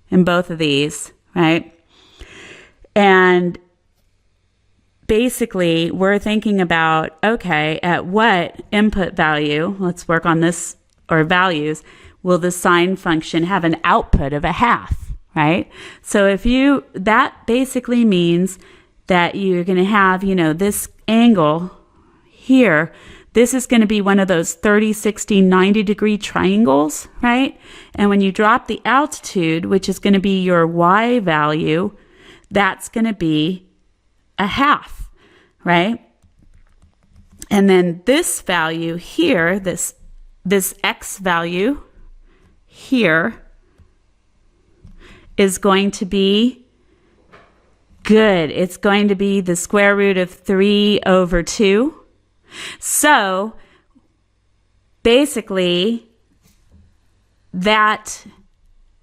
in both of these, right? And basically, we're thinking about, okay, at what input value, let's work on this, or values, will the sine function have an output of a half, right? So that basically means that you're going to have, this angle here, this is going to be one of those 30, 60, 90 degree triangles, right? And when you drop the altitude, which is going to be your y value, that's going to be a half, right? And then this value here, this x value here is going to be good. It's going to be the square root of 3 over 2. So basically, that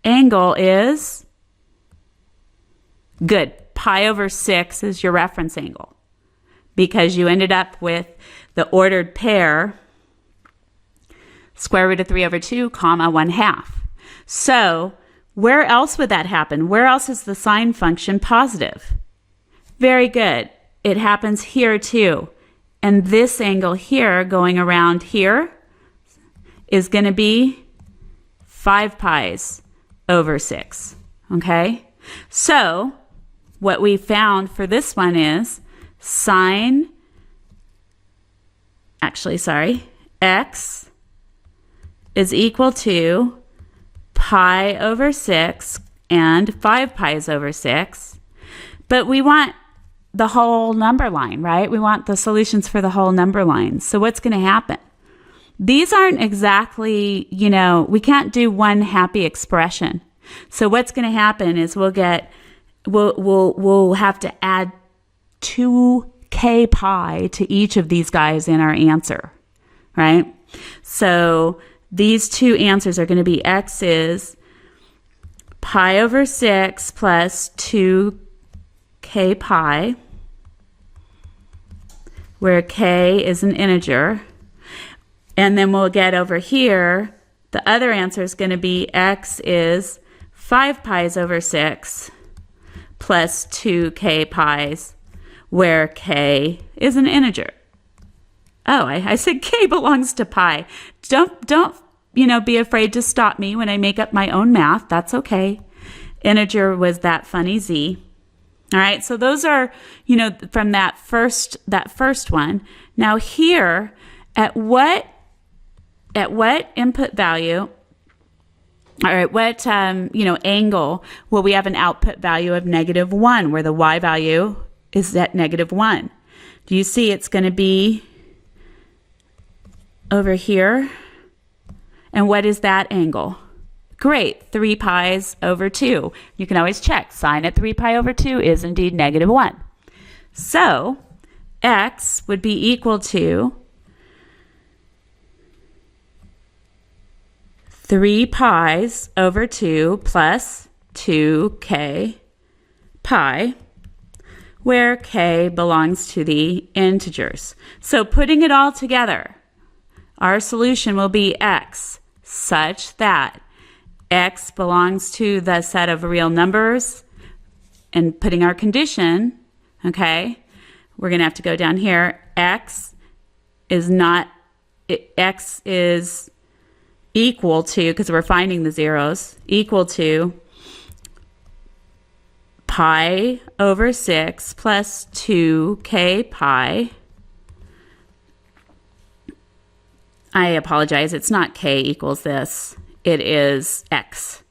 angle is good. Pi over 6 is your reference angle because you ended up with the ordered pair, square root of 3 over 2, comma 1/2. So where else would that happen? Where else is the sine function positive? Very good. It happens here too. And this angle here going around here is going to be 5 pi's over 6. Okay? So what we found for this one is x is equal to pi over 6 and 5 pi's over 6. But we want the whole number line, right? We want the solutions for the whole number line. So what's going to happen? These aren't exactly, we can't do one happy expression. So what's going to happen is we'll have to add 2k pi to each of these guys in our answer, right? So these two answers are going to be x is pi over 6 plus 2k pi, where k is an integer. And then we'll get over here, the other answer is going to be x is 5 pi's over 6 plus 2k pi's, where k is an integer. Oh, I said k belongs to pi. Don't be afraid to stop me when I make up my own math. That's okay. Integer was that funny z. All right, so those are, from that first one. Now here, at what input value, or at what angle will we have an output value of -1, where the y value is at -1? Do you see it's going to be over here? And what is that angle? Great, 3 pi's over 2. You can always check. Sine at 3 pi over 2 is indeed -1. So x would be equal to 3 pi's over 2 plus 2k pi, where k belongs to the integers. So putting it all together, our solution will be x such that x belongs to the set of real numbers, and putting our condition, okay, we're going to have to go down here. X is equal to, because we're finding the zeros, equal to pi over 6 plus 2k pi. I apologize, it's not k equals this. It is x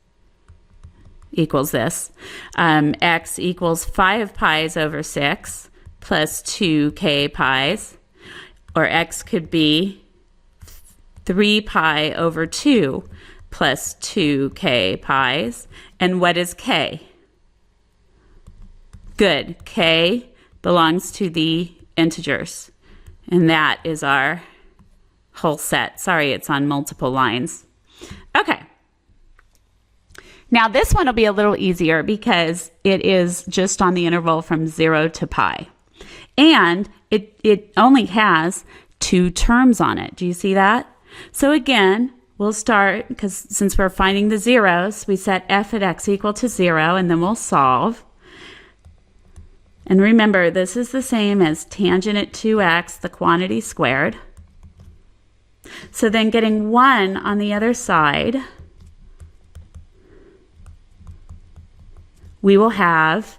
equals this. X equals 5 pi's over 6 plus 2k pi's, or x could be 3 pi over 2 plus 2k pi's. And what is k? Good. K belongs to the integers. And that is our whole set. Sorry, it's on multiple lines. Okay. Now this one will be a little easier because it is just on the interval from 0 to pi. And it only has 2 terms on it. Do you see that? So again, we'll start, because since we're finding the zeros, we set f at x equal to 0, and then we'll solve. And remember, this is the same as tangent at 2x, the quantity squared. So then getting 1 on the other side, we will have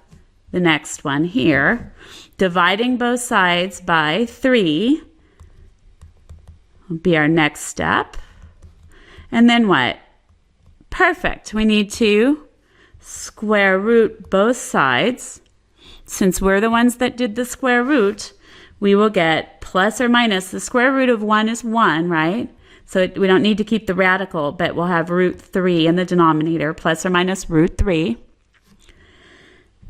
the next one here. Dividing both sides by 3 will be our next step. And then what? Perfect. We need to square root both sides. Since we're the ones that did the square root, we will get plus or minus, the square root of 1 is 1, right? So we don't need to keep the radical, but we'll have root 3 in the denominator. Plus or minus root 3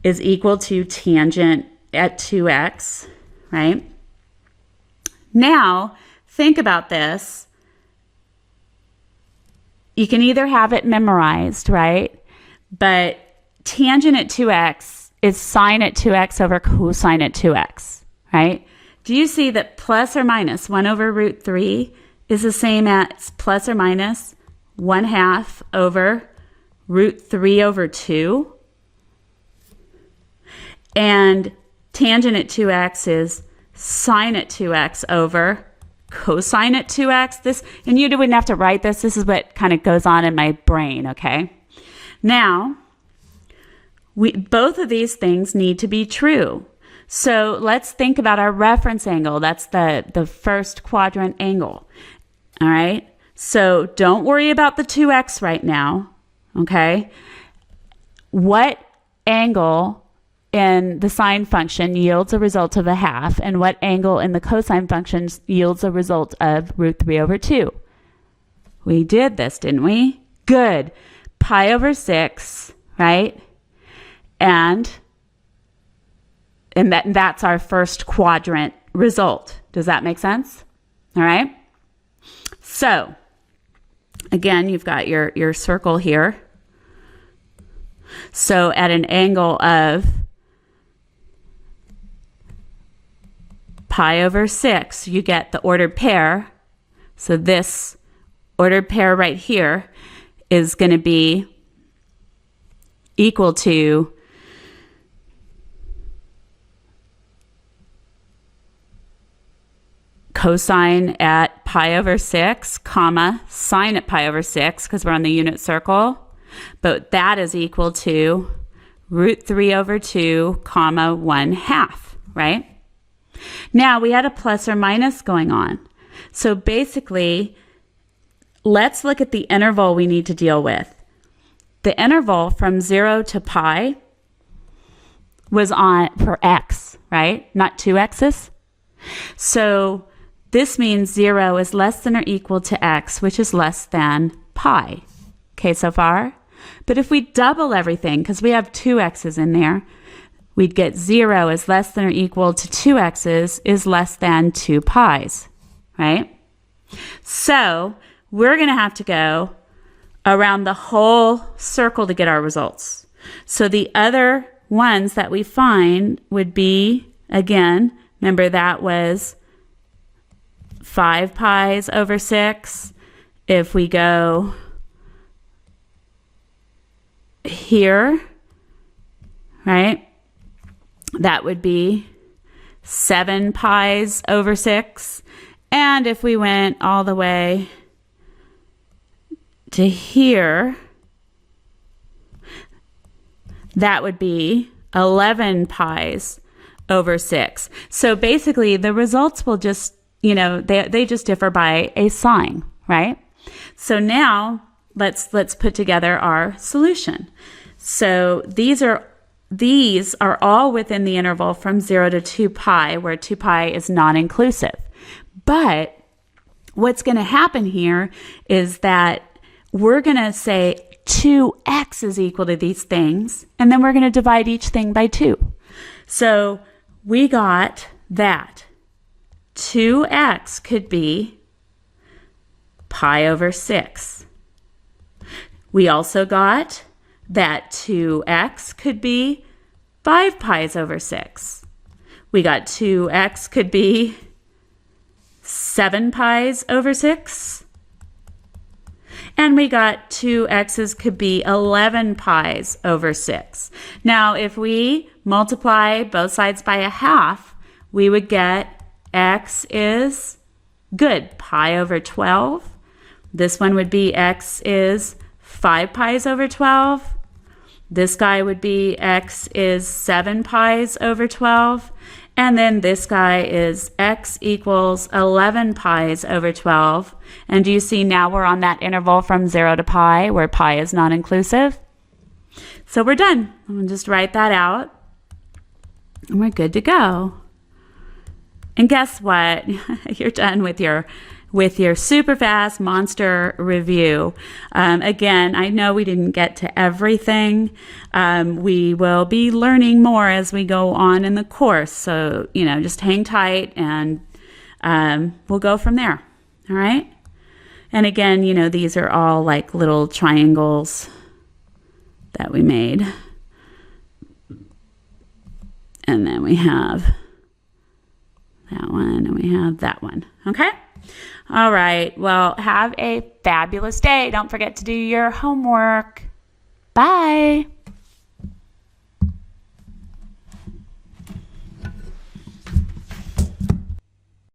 is equal to tangent at 2x, right? Now, think about this. You can either have it memorized, right? But tangent at 2x is sine at 2x over cosine at 2x, right? Do you see that plus or minus 1 over root 3 is the same as plus or minus 1/2 over root 3 over 2? And tangent at 2x is sine at 2x over cosine at 2x. This, and you wouldn't have to write this. This is what kind of goes on in my brain, okay? Now, both of these things need to be true. So let's think about our reference angle. That's the first quadrant angle. All right? So don't worry about the 2x right now, okay? What angle in the sine function yields a result of 1/2, and what angle in the cosine function yields a result of root 3 over 2? We did this, didn't we? Good. Pi over 6, right? And that's our first quadrant result. Does that make sense? All right. So, again, you've got your circle here. So at an angle of pi over 6, you get the ordered pair. So this ordered pair right here is going to be equal to cosine at pi over 6, comma, sine at pi over 6, because we're on the unit circle. But that is equal to root 3 over 2, comma, 1/2, right? Now, we had a plus or minus going on. So basically, let's look at the interval we need to deal with. The interval from 0 to pi was on for x, right? Not 2 x's. So this means 0 is less than or equal to x, which is less than pi. Okay, so far? But if we double everything, because we have 2 x's in there, we'd get 0 is less than or equal to 2 x's is less than 2 pi's, right? So we're going to have to go around the whole circle to get our results. So the other ones that we find would be, again, remember that was 5 pi's over 6. If we go here, right, that would be 7 pi's over 6. And if we went all the way to here, that would be 11 pi's over 6. So basically, the results will just, they just differ by a sign, right? So now let's put together our solution. So these are all within the interval from 0 to 2 pi, where 2 pi is non-inclusive. But what's going to happen here is that we're going to say 2x is equal to these things, and then we're going to divide each thing by 2. So we got that 2x could be pi over 6. We also got that 2x could be 5 pi's over 6. We got 2x could be 7 pi's over 6. And we got 2x's could be 11 pi's over 6. Now, if we multiply both sides by 1/2, we would get x is good, pi over 12. This one would be x is 5 pi's over 12. This guy would be x is 7 pi's over 12. And then this guy is x equals 11 pi's over 12. And do you see now we're on that interval from 0 to pi, where pi is non-inclusive? So we're done. I'm going to just write that out, and we're good to go. And guess what? You're done with your super fast monster review. Again, I know we didn't get to everything. We will be learning more as we go on in the course. So, just hang tight and we'll go from there. All right. And again, these are all like little triangles that we made. And then we have that one and we have that one. Okay. All right. Well, have a fabulous day. Don't forget to do your homework. Bye.